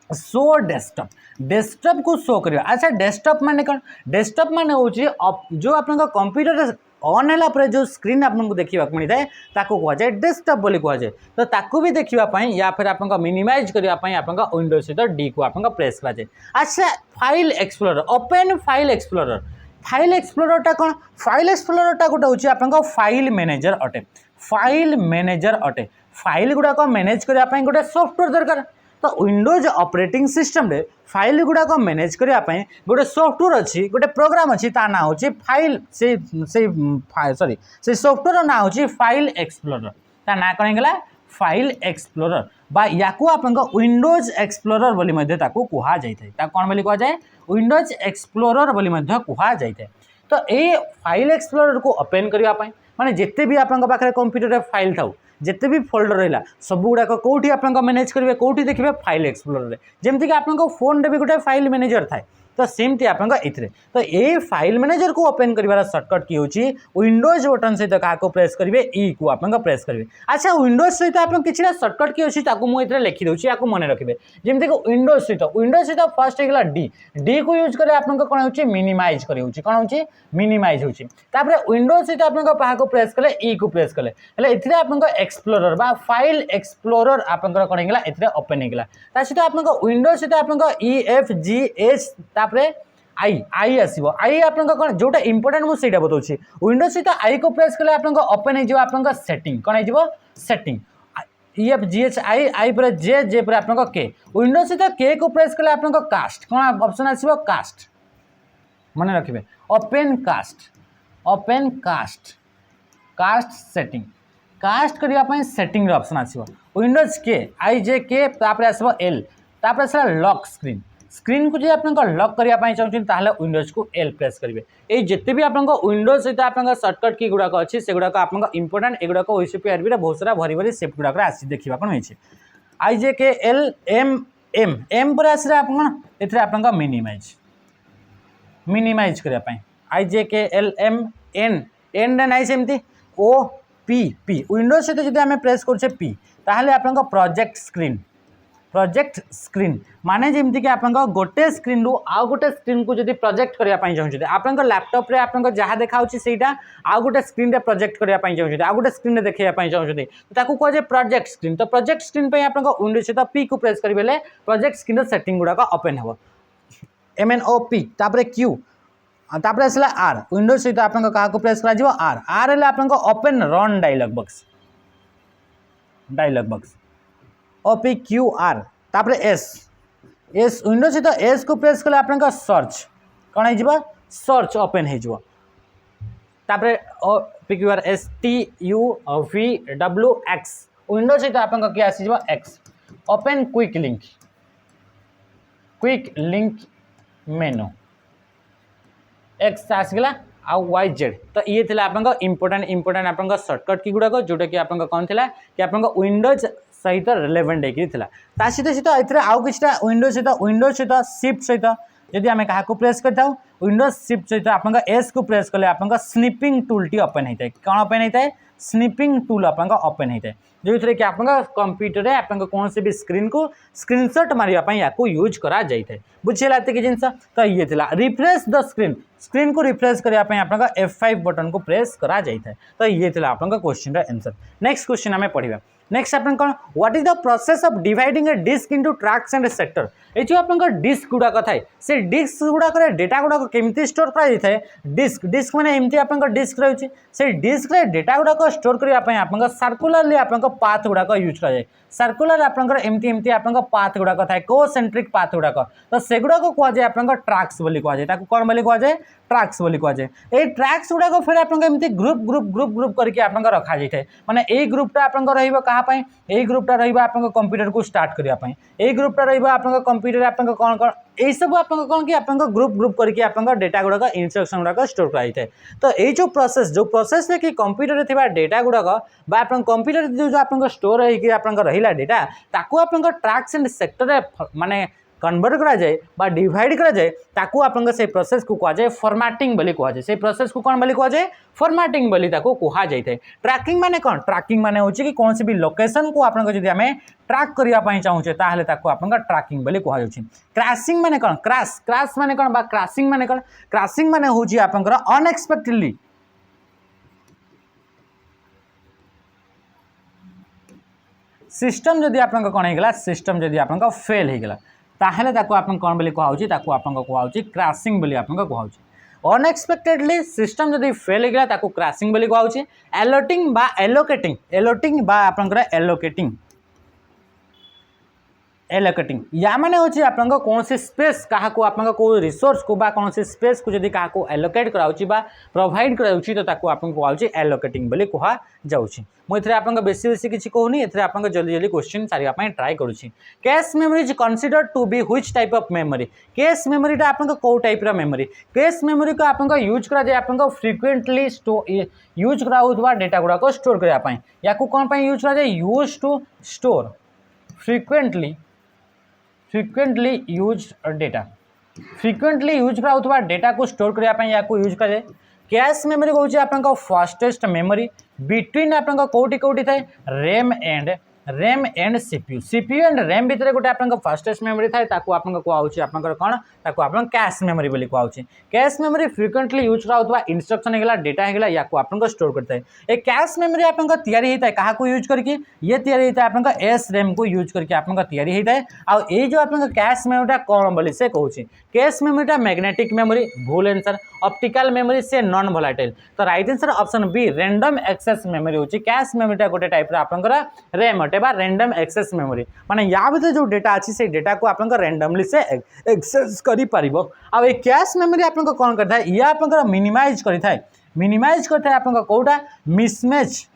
शो डेस्कटॉप डेस्कटॉप को शो करिया अच्छा डेस्कटॉप माने कौन डेस्कटॉप माने होची जो आपन कंप्यूटर ऑन है जो स्क्रीन आपको देखा मिलता है ताको कहुए डेस्कटॉप बोली कहुए तो ताको भी देखापी या फिर आप मिनिमाइज करने आप विंडोज सहित डी को आप प्रेस कराए अच्छा फाइल एक्सप्लोरर ओपन फाइल एक्सप्लोररटा कौन फाइल एक्सप्लोररटा गोटे हूँ आप फाइल मैनेजर अटे फाइल गुड़ाक मैनेज करने गोटे सॉफ्टवेयर दरकार तो विंडोज ऑपरेटिंग सिस्टम रे फाइल गुड़ाक मैनेज करने गोटे सॉफ्टवेयर अच्छी गोटे प्रोग्राम अच्छी ता ना हूँ फाइल से सॉरी से सॉफ्टवेयर ना हूँ फाइल एक्सप्लोरर ता ना कौन होगा फाइल एक्सप्लोरर बा या आप विंडोज एक्सप्लोरर बोली कह जाए कौन बोली कह जाए विंडोज एक्सप्लोरर बोली कह जाए तो ये फाइल एक्सप्लोरर को ओपन करने माने जिते भी आप कंप्यूटर फाइल था जिते भी फोल्डर रहा सब गुड़ाक कौटी आप मैनेज करेंगे कौटी देखिए फाइल एक्सप्लोरर जमती आप फोन भी गोटे फाइल मैनेजर थाए तो सेमती आप तो ये फाइल मैनेजर को ओपन कर सर्टकट की होची विंडोज बटन सहित क्या प्रेस करेंगे ई को आप प्रेस करेंगे अच्छा विंडोज सहित आप कि सर्टकट की अच्छी मुझे लिखिदे आपको मन रखिए जमीक विंडोज सहित फर्स्ट होगा डी डी को यूज करें आप कौन हो मिनिमाइज कौन हो मिनिमाइज होपर विंडोज सहित आप प्रेस कले ई को प्रेस कले आप एक्सप्लोरर बा फाइल एक्सप्लोरर आप कौन होगा ओपन होगा सहित आप विंडोज सहित आप EFGH आई आई आसो आई आप कौन जोटा इंपोर्टेंट मुझे बताऊँ विंडोज सहित आई को प्रेस कले आप ओपन हो सेटिंग कौन हो सेटिंग EFGH आई पर जे जे पर आप के विंडोज सहित के को प्रेस कले आप कास्ट कौन ऑप्शन आसो कास्ट मन रखिए open cast cast setting cast करने सेटिंग ऑप्शन आसो विंडोज के IJK तापर आसो एल तापर आसला लॉक स्क्रीन स्क्रीन को जो आप लॉक करने चाहते विंडोज को एल प्रेस करेंगे ये जिते भी आप विंडोज सहित आप सर्टकट की गुड़ाक अच्छी से गुड़ाक आप इंपोर्टाट एगुड़ाक OCP आरबी बहुत सारा भरी भरी सेफ्ट गुड़ाक आसी देखा मिली IJK L M M M पर आसला आप मिनिमाइज मिनिमाइज करने IJK L M N N ना सेमती O P P विंडोज सहित जो आम प्रेस करें P ताहले आप प्रोजेक्ट स्क्रीन माने जमती कि आप गोटे स्क्रीन रु आउ गोटे स्क्रीन को जब प्रोजेक्ट करने चाहते आप लैपटॉप रे आप जहाँ देखा सेटा आउ गोटे स्क्रीन रे प्रोजेक्ट करने चाहते आउ गोटे स्क्रीन रे देखा चाहते ताकू कहुए प्रोजेक्ट स्क्रीन तो प्रोजेक्ट स्क्रीन पे आप विंडोज सहित P को प्रेस करेंगे प्रोजेक्ट स्क्रीन सेटिंग गुड़ाक ओपन हो MNOP तापर Q तापर आसला R विंडोज सहित आप प्रेस कर R हेल्ले आप open run dialogue box OPQR तापर S विंडोज सहित S को प्रेस कले आप सर्च कौन हो सर्च ओपन हो OPQR STUVWX विंडोज सहित आप X ओपन क्विक लिंक मेनू X आसगला आउ YZ तो ये थे आप इंपोर्टाट आप सर्टकट की गुड़ाक जोटा कि आप कौन थी कि आप विंडोज सहित रिलेवेंट होता सहित आउ कि विंडोज सहित शिफ्ट सहित जदि आम क्या प्रेस करता विंडोज शिफ्ट सहित आप S को प्रेस कले आप स्निपिंग टूल टी ओपन होता है कौन ओपन होता है स्निपिंग टूल आप ओपन होता है जो थे कि आप कंप्यूटर में आप कौन से भी स्क्रीन को स्क्रीनशॉट मारवाई या यूज करा जाए बुझेगा ये जिनस तो ये थी रिफ्रेश द स्क्रीन को रिफ्रेश करने आप F5 बटन को प्रेस करा जाए तो ये थी आप क्वेश्चन आंसर नेक्स्ट क्वेश्चन आम पढ़ा नेक्स्ट आप कौन what is the process of dividing a disk into tracks and sector ये जो आप डिस्क गुड़ाक थाए से डिस्क गुड़ाक डेटा गुड़ाक केमती स्टोर कर डिस्क मैंने एमती आप डिस्क रही से डिस्क डेटा गुड़ाक स्टोर करने आप सर्कुलरली आप पाथ गुड़ाक यूज कर सर्कुलर आपंकर एमती एमती आप पाथ गुड़ाक थाए कोसेंट्रिक पाथ गुड़ाक तो से गुड़ाक कहुए आप ट्रैक्स बोली कहुए कौन बोली कहुए ट्रैक्स बोली कहुए ये ट्रैक्स गुड़ाक फिर आप ग्रुप ग्रुप ग्रुप ग्रुप करके आप रखा जाए माने ये ग्रुपटा आप कहाँ यही ग्रुपटा आप कंप्यूटर को स्टार्ट करने यही ग्रुपटा आप कंप्यूटर आप कौन कौन यही सब आप कौन कि आप ग्रुप ग्रुप करके आप डेटा गुड़ाक इनस्ट्रक्शन गुड़ाक स्टोर कराई तो ये जो प्रोसेस है कि कंप्यूटर थी डेटा गुड़ाक कंप्यूटर जो आप स्टोर रहा डेटा ताकू आप ट्रैक्स एंड सेक्टर माने कन्वर्ट करा जाए बा डिवाइड करा जाए ताकू आप से प्रोसेस को कहुए फॉर्मेटिंग बोली कहुए से प्रोसेस को कौन बोली कहुए फॉर्मेटिंग बोली कहुए जाए ट्रैकिंग माने कौन ट्रैकिंग माने होची कि कौन सी भी लोकेशन को आप जब आम ट्रैक करने चाहूचे ताहले ताकू आप ट्रैकिंग बोली कहुए क्रैशिंग माने कौन क्रैश माने कौन बा क्रैशिंग माने कौन क्रैशिंग माने होची आपनकर अनएक्सपेक्टेडली सिस्टम जदि आप कौन होगा सिस्टम जदि आप फेल होगा ताहले ताकू आप कौन बोली कहुचे ताकू आप कहुचे क्रैशिंग बोली आप कहुचे अनएक्सपेक्टेडली सिस्टम जदि फेल होगा ताकू क्रैशिंग बोली कहुचे एलोटिंग बा एलोकेटिंग बा आपनकर एलोकेटिंग या माने होची आप कौन से स्पेस क्या आप रिसोर्स को बा कौन से स्पेस को जदि क्या एलोकेट कराउची बा प्रोवाइड कराउची तो ताकू आपन कहुचे एलोकेटिंग बोली कहा जाउची मुझे आप बेसी बेसी किसी कहूनी एथरे आप जल्दी जल्दी क्वेश्चन सारिया ट्राई करुँची cache memory is considered to be which type of memory cache मेमोरीटा आप कौ टाइप मेमोरी कैश मेमोरी को आप यूज करा जाए आप फ्रिक्वेंटली यूज करा डेटा गुड़ाक स्टोर करने या कौन यूज करा जाए use to store frequently use data frequently use करा डेटा को स्टोर करने या यूज करा जाए कैश मेमोरी कौन आप फास्टेस्ट मेमोरी बिटवीन आप कौटी कौटी थाए RAM and CPU and RAM भितर गोटे आप फास्टेस्ट मेमोरी थाए ताकू आप कहुचे आप कौन ताकू आप कैश मेमोरी बोली कहुचे कैश मेमोरी फ्रिक्वेंटली यूज करा इनस्ट्रक्शन होगा डेटा होगा या आप स्टोर करता है ये कैश मेमोरी आप तैयारी होता है क्या यूज करके ये तैयारी होता है आप एस रैम को यूज करके आप तैयारी होता है आउ ये जो आप कैश मेमोरीटा कौन बोली से कहूँ कैश मेमोरीटा मैग्नेटिक मेमोरी भूल आंसर ऑप्टिकल मेमोरी से नॉन वोलाटाइल तो right answer option B random access memory होची कैश मेमोरीटा गोटे टाइप आपंकर रैम अटे बा रैंडम एक्सेस मेमोरी माने या भीतर जो डेटा अच्छी से डेटा को आप रैंडमली से एक्सेस करि परिबो आ ए कैश मेमोरी आप कौन करता है ये आप मिनिमाइज करता है मिनिमाइज करता है आपन कोटा mismatch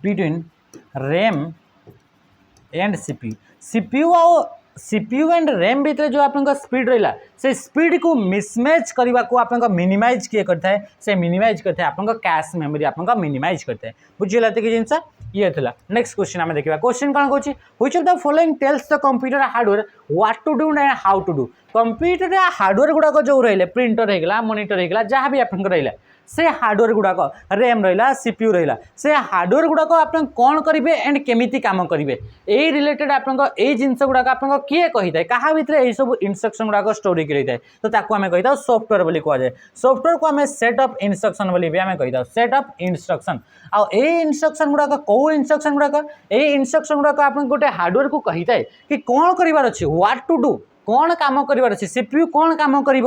between RAM and CPU CPU and RAM भितर जो आप स्पीड रहा से स्पीड को मिसमैच करने को आप मिनिमाइज किए करता है से मिनिमाइज करता है आप कैश मेमोरी आप मिनिमाइज करता है बुझीला तो जिनस ये था नेक्स्ट क्वेश्चन आम देखा क्वेश्चन कौन कौन which of the following tells the computer hardware what to do and how to do computer hardware गुड़ाक जो रही प्रिंटर होगा मॉनिटर होगा जहाँ भी आप रहा से हार्डवेयर गुड़ाक रैम रहा सीपीयू रहा से हार्डवेयर गुड़ाक आप कौन करेंगे एंड केमिति काम करेंगे यही रिलेटेड आप जिनस गुड़ाक आप किए कही था क्या भितर यही सब इनस्ट्रक्शन गुड़ाक स्टोर होकर रही है तो ताको आम कही था सॉफ्टवेयर बोली कहुए सॉफ्टवेयर को आम सेट ऑफ इनस्ट्रक्शन बोली भी आम कही था सेट ऑफ इनस्ट्रक्शन आउ इनस्ट्रक्शन गुड़ाक कौ इनस्ट्रक्शन गुड़ाक यही इनस्ट्रक्शन गुड़ाक आप गोटे हार्डवेयर को कही था कि कौन करार अच्छे व्हाट टू डू कौन काम करार अच्छे सीपीयू कौन काम कर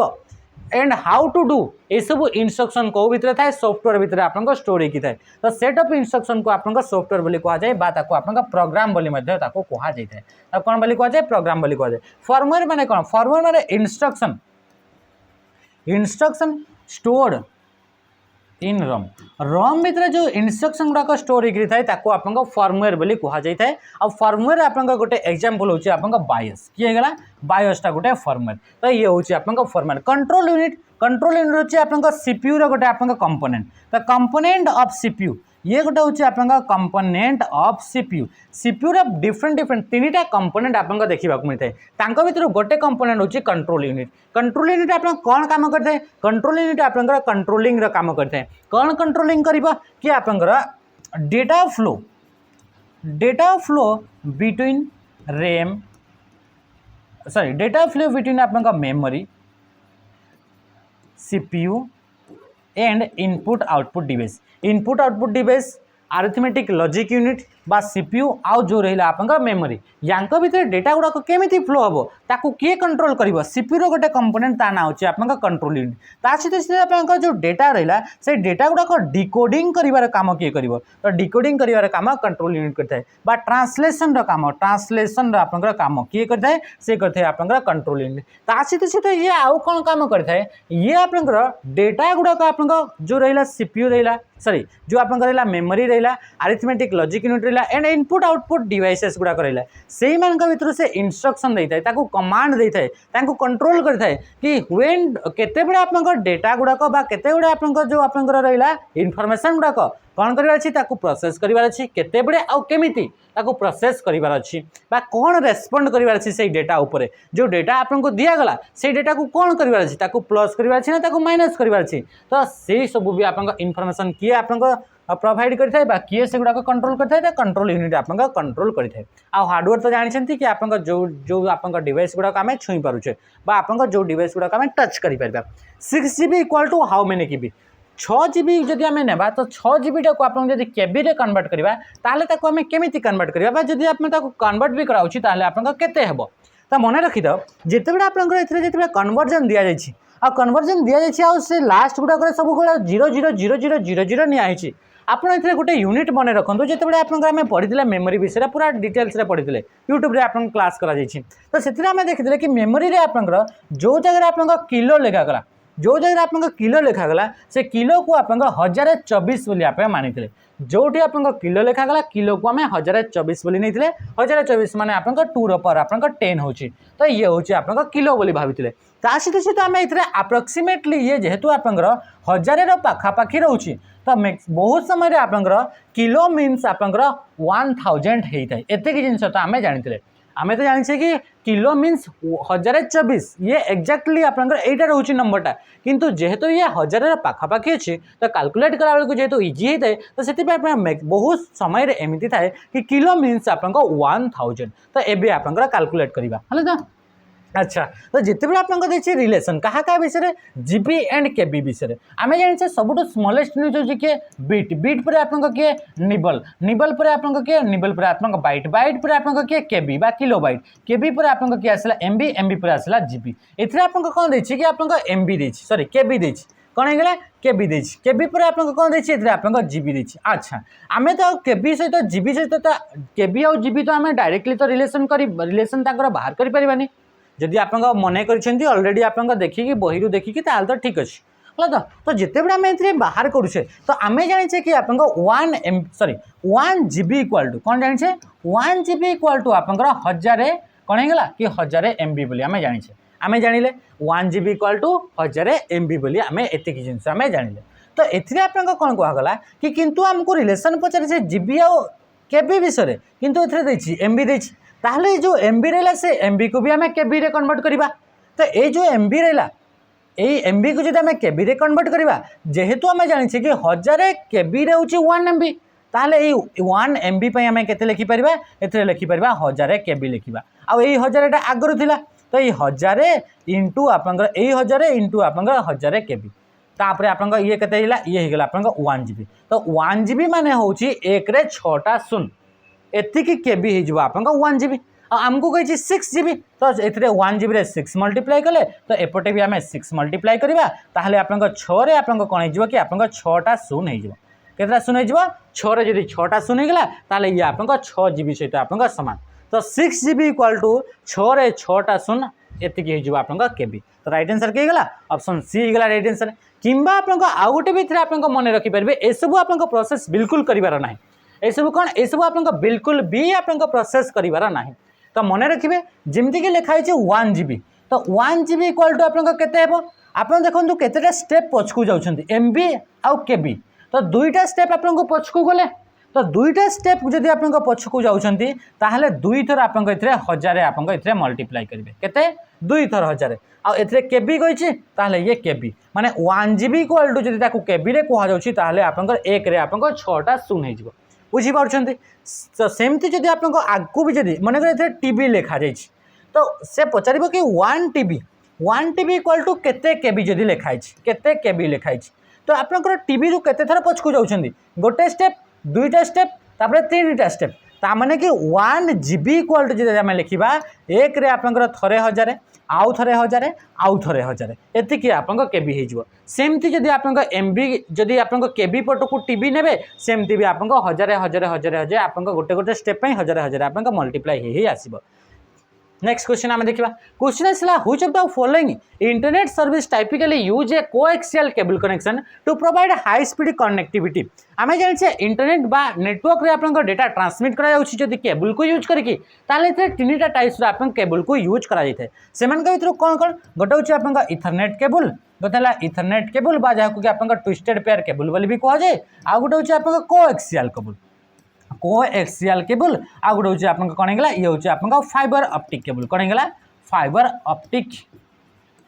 एंड हाउ टू डू ये सब इनस्ट्रक्शन कौ भितर थाए सॉफ्टवेयर भितर आप स्टोर होती है तो सेट ऑफ इनस्ट्रक्शन को आप सॉफ्टवेयर बोली कहुए आप प्रोग्राम बोली कहुए कौन बोली कहुए प्रोग्राम बोली कहुए फर्मवेयर माने कौन फर्मवेयर माने इनस्ट्रक्शन स्टोर्ड इन रम भितर जो इनस्ट्रक्शन गुड़ाक स्टोर होकर थाए आप फर्मवेयर बोली कहुए आ फर्मवेयर आप गोटे एग्जांपल होची आप बायोस किए गला बायोसटा गोटे फर्मवेयर तो ये हूँ आप फर्मवेयर कंट्रोल यूनिट होची आप सीपीयू गोटे आप कंपोनेंट तो कंपोनेंट ऑफ सीपीयू ये गोटे हूँ आप component of CPU CPU different तीन टा कंपोनेंट आप देखा मिलता है भर गोटे कंपोनेंट हूँ कंट्रोल यूनिट आप कौन काम करते हैं कंट्रोल यूनिट आप कंट्रोलिंग काम करते हैं कौन कंट्रोलिंग कर कि आप data flow between RAM data flow between आप memory CPU and input output device arithmetic logic unit बा सीपीयू आउ जो रहा आप मेमोरी यांक भीतर डेटा गुड़ाक केमी फ्लो हम ताकू किए कंट्रोल कर सीपीयू गोटे कंपोनेंट ता ना होची आप कंट्रोल यूनिट ता सहित आप जो डेटा रहा से डेटा गुड़ाक डिकोडिंग कर काम किए कर तो डिकोडिंग कर काम कंट्रोल यूनिट करता है ट्रांसलेशन काम आप काम किए करता है से करते आप कंट्रोल यूनिट ता सहित ये आउ कौन काम करता है ये आप डेटा गुड़ाक आप जो रहा सीपीयू रहा सॉरी जो आप मेमोरी रहा अरिथमेटिक लॉजिक यूनिट रहा एंड इनपुट आउटपुट डिवाइसेस गुड़ाक रहा से भितर से इंस्ट्रक्शन देता है कमांड देता है कंट्रोल करता है कि व्हेन केते बड़े आप डेटा गुड़ाक केते बड़े आप जो आप रहा इनफॉरमेशन गुड़ाक कौन करार प्रोसेस करार केते बड़े आउ केमिति प्रोसेस करार अच्छी कौन रेस्पॉन्ड करार से डेटा उपर जो डेटा आपको दिगला से डेटा को कौन करार प्लस करार ना माइनस करार तो से सब भी आप इनफॉरमेशन किए आप प्रोवाइड करता है किए से गुड़ाक कंट्रोल करता है कंट्रोल यूनिट आप कंट्रोल करता है आ हार्डवेयर तो जानते कि आप जो आप डिवाइस गुड़ाक आम छुई पारुचे आप जो डिवाइस गुड़ाक आम टच कर 6 GB equal to how many KB 6 GB जदि आम नेबा तो 6 GB टाक आप केबी रे कन्वर्ट करवा ताले ताको आम केमिति कन्वर्ट करवा जदि आप कन्वर्ट भी कराउछि ताले आप केते हेबो तो मन रखी दो जिते आपंकर एते कन्वर्जन दि जाइछि आ कन्वर्जन दि जाइछि आ से लास्ट गुड़ाक सब 0.00000 नियाइछि आपड़ ए गोटे यूनिट मन रखुद जो आप पढ़ी मेमोरी विषय पूरा डिटेल्स पढ़ी यूट्यूब रे आप क्लास करा तो से देखते कि मेमोरी रे आप जो जगह आप किलो लिखागला जो जगह आप किलो लिखागला से किलो को आप 1024 बोली आप मानी जोटी आप किलो लिखागला किलो को आम 1024 बोली नहीं 1024 माने आप 2 पर आप 10 हो तो ये हूँ आप किलो बोली भाई सहित सहित आम ये अप्रोक्सीमेटली ये जेहेतु आप 1000 पाखापाखि रोचे तो बहुत समय आप किलो मीन्स आप 1000 होता है एत जिनस तो आम जानी आम तो जानी कि किलो मीन्स 1024 ये एक्जाक्टली आप रोचे नंबरटा किंतु जेहेतु ये 1000 पाखापाखि अच्छे तो कैलकुलेट करा बेलू जेहेतु इजी होता है तो से बहुत समय एमती थाए कि किलो मीन्स आप 1000 तो ये आप कैलकुलेट करवा है अच्छा तो जिते बड़े आप रिलेसन क्या विषय जीबी एंड केबी विषय आम जाने सब स्मॉलेस्ट न्यूज हो किए बीट पर आप किए निबल पर आप किए निबल पर आप बाइट पर आप किए केबी बा किलो बाइट केबी पर आप किए आसला एमबी पर आसला जीबी एथरे आप कौन देछि कि आप एमबी देछि सॉरी केबी देछि कौन होगा केबी देछि केबी पर आप कौन देछि एथरे आप जीबी देछि अच्छा आम तो केबी सहित जीबी सहित केबी आउ जीबी तो आम डायरेक्टली तो रिलेसन ताकर बाहर करि परिबानी जदि आप मन कर ऑलरेडी आप देखिए बही देखिकी तो ठीक अच्छे तो जिते बड़े आम बाहर करुचे तो आम जाने कि आप 1 GB इक्वाल टू कौन जाने 1 GB इक्वाल टू आप 1000 कौन होगा कि 1000 MB बोली आम जाने आम जानिले 1 GB इक्वाल टू 1000 MB बोली आम एतिक जिनस आम जानिले तो एथिरे आप कौन कहगला कि किंतु आमको रिलेसन पचारे जीबी आउ केबी विषय किंतु एथरे एमबी देछि ताहले जो एमबी रहला से एमबी को भी आम केबी रे कन्वर्ट करबा तो ये जो एमबी रहला यही एमबी को जब केबी रे कन्वर्ट करवा जेहेतु आम जानी कि 1000 केबी रे होची 1 MB ताहले ये 1 MB पे आम केते लिखिपर ए लिखिपर 1000 केबी लिखा आउ यही 1000 आगुरी थिला तो ये 1000 इंटू आपंकर यही 1000 इंटू आपंकर 1000 केबी तापर आप ये केते ये होगा आप 1 GB तो 1 GB माने होची 1 रे 6टा शून्य एतिकी केबी हो आप 1 GB आमको कही 6 GB तो ये 1 GB रे 6 मल्टीप्लाई कले तो एपटे भी आम 6 मल्टीप्लाई करवा ताहले आप 6 रे आप कौन हो कि आप 6टा शून्य हो केतटा शून्य हो 6 रे जदि 6टा शून्य होगा ताहले ये आप 6 GB सहित आप सामान तो 6 GB इक्वाल टू 6 रे 6टा शून्य एतिकी हो आप केबी तो राइट आंसर किए गला ऑप्शन सी होगा राइट आंसर किंबा आप आउ गोटे भी आप मन रखिपारे ये सब आप प्रोसेस बिल्कुल करार ना ये सब कौन ये सब आप बिल्कुल भी आप प्रोसेस करार ना तो मन रखिए जमीक लिखाई 1 GB तो 1 GB इक्वाल टू आप देखो केतेटा स्टेप पछकू जाउछंती MB आउ KB तो दुईटा स्टेप आप पछकू गले तो दुईटा स्टेप जदि आप पछकू जाउछंती ताहले दुई थर आप 1000 आप मल्टीप्लाई करेंगे केते दुई थर 1000 आ एथरे केबी कही ताहले ये केबी माने 1 GB इक्वाल टू जदि ताकू केबी रे कहा जाउछि ताहले आपनकर 1 रे आपनकर 6टा शून्य हो जिवो बुझी पारुछंती तो सेमती जदि आप आगू भी जदि मन कर टीबी लिखा जाइए तो से पचार कि 1 TB इक्वाल टू केते केबी जदि लिखाई केते केबी लिखाई तो आपनकर टीबी रु केते थर पछकू जाउछंती गोटे स्टेप दुईटा स्टेप तापर तीनटा स्टेप ता माने कि 1 GB इक्वाल टू जदि आम लिखा 1 रे आपनकर थरे 1000 आउ थे 1000 आउ थे 1000 एतिकी आप केबी हो सेमती जदि आप MB जदि आप केबी पट को टीबी ने सेमती भी आप 1000 1000 1000 1000 आप गोटे गोटे स्टेप 1000 1000 आप मल्टीप्लाई ही आसब नेक्स्ट क्वेश्चन आम देखा क्वेश्चन आसला which of the following internet service typically use a coaxial cable connection to provide high speed connectivity आम जाने इंटरनेट बा नेटवर्क रे आपन डेटा ट्रांसमिट करा जाउछि जदि केबल को यूज करके ताले तीनटा टाइप्स आपन केबल को यूज करा जाय थाए सेमान के भितर कोन कोन गोटे होछि आपन इथरनेट केबल गोटेला इथरनेट केबल बा जाको कि आपन ट्विस्टेड पेयर केबल बोली भी कहा जाए आ गोटे होछि आपन कोएक्सियल केबल आ गोटे होछि आपन कोन हेगला ये होछि आपन फाइबर ऑप्टिक केबल कोन हेगला फाइबर ऑप्टिक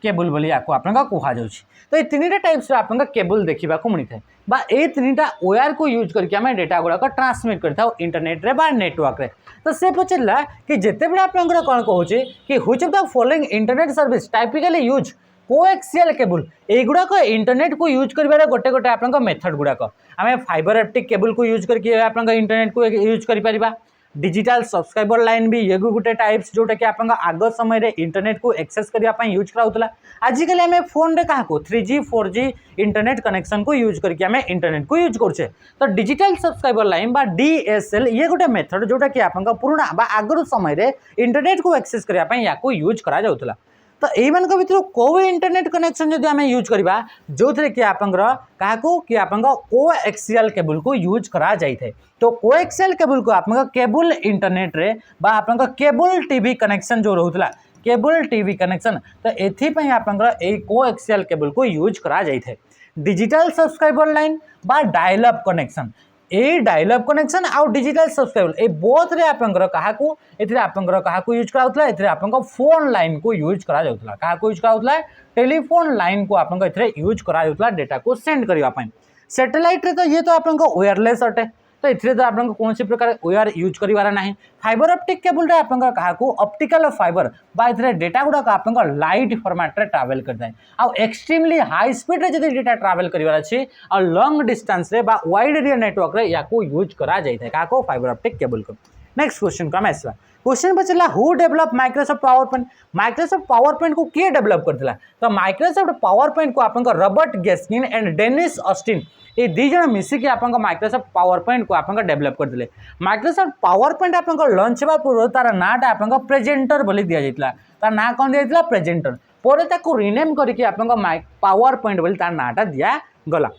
केबल बोली आपको आपन कहा जाउछि तो ये तीनटा टाइप्स आपन केबल देखा मिलता है बा ए तीनटा वायर को यूज करके आम डेटा गुड़ाक ट्रांसमिट करता इंटरनेट रे बा नेटवर्क रे तो से पचारा कि जिते बड़े आप कौन कहूँ कि which of the following internet service typically use coaxial cable एगुड़ाक इंटरनेट को यूज कर गोटे गोटे आप मेथड गुड़ाक आम फाइबर ऑप्टिक केबल को यूज करके आप इंटरनेट को यूज कर डिजिटल सब्सक्राइबर लाइन भी ये गोटे टाइप्स जोटा कि आप आग समय इंटरनेट को एक्सेस करने यूज कराला आजिकल आम फोन रे क्या 3G 4G इंटरनेट कनेक्शन को यूज करके आम इंटरनेट को यूज करुचे तो डिजिटल सब्सक्राइबर लाइन बा DSL ये गोटे मेथड जोटा कि आप पुराना बा आगर समय इंटरनेट को एक्सेस करने या यूज करा जाउथला तो यही भितर कौ इंटरनेट कनेक्शन जब आम यूज करवा जो थे कि आपंकर क्या कि आप कोएक्सियल केबल को यूज करा जाए तो कोएक्सियल केबल को आप केबल इंटरनेट रे बा आप केबल टीवी कनेक्शन जो रोला केबल टीवी कनेक्शन तो एपाई आपंकर कोएक्सियल केबल को यूज करा जाए डिजिटल सब्सक्राइबर लाइन बा डायल अप कनेक्शन ए डायल अप कनेक्शन आउ डिजिटल सब्सक्राइबर ए बोथ रे आपंकर क्या यूज कराउथला एथिरे आपंकर फोन लाइन को यूज करा जाउथला क्या यूज कराउथला टेलीफोन लाइन को आपंकर एथिरे यूज करा जाउथला डेटा को सेंड करबा पई सैटेलाइट रे तो ये तो आपंकर वायरलेस अटे तो एथिरे तो आपंकर कौन सी प्रकार वायर यूज करिवार नाही फाइबर ऑप्टिक केबल रे आपंकर क्या ऑप्टिकल फाइबर बा एथिरे डेटा गुडा आपंकर लाइट फॉर्मेट रे ट्रैवल कर जाए आ एक्सट्रीमली हाई स्पीड रे जदि डेटा ट्रैवल करिवार अछि आ लॉन्ग डिस्टेंस रे बा वाइड एरिया नेटवर्क रे या को यूज करा जाय था क्या फाइबर ऑप्टिक केबल को नेक्स्ट क्वेश्चन का आसला क्वेश्चन पचला who develop Microsoft PowerPoint को किए डेवलप करथिला तो माइक्रोसॉफ्ट पावर पॉइंट को आपन रॉबर्ट गेस्किन एंड डेनिस ऑस्टिन ये दी जन मिसिकी आपन माइक्रोसॉफ्ट पावर पॉइंट को आपन डेवलप करथिले माइक्रोसॉफ्ट पावर पॉइंट आपन लॉन्च हेबा पूर्व तार नाटा आपन प्रेजेंटर बोली दिया जाइतला तार ना कौन दिया प्रेजेंटर पर ताको रिनेम करके आपन पावर पॉइंट बोली तार नाटा दिया गला।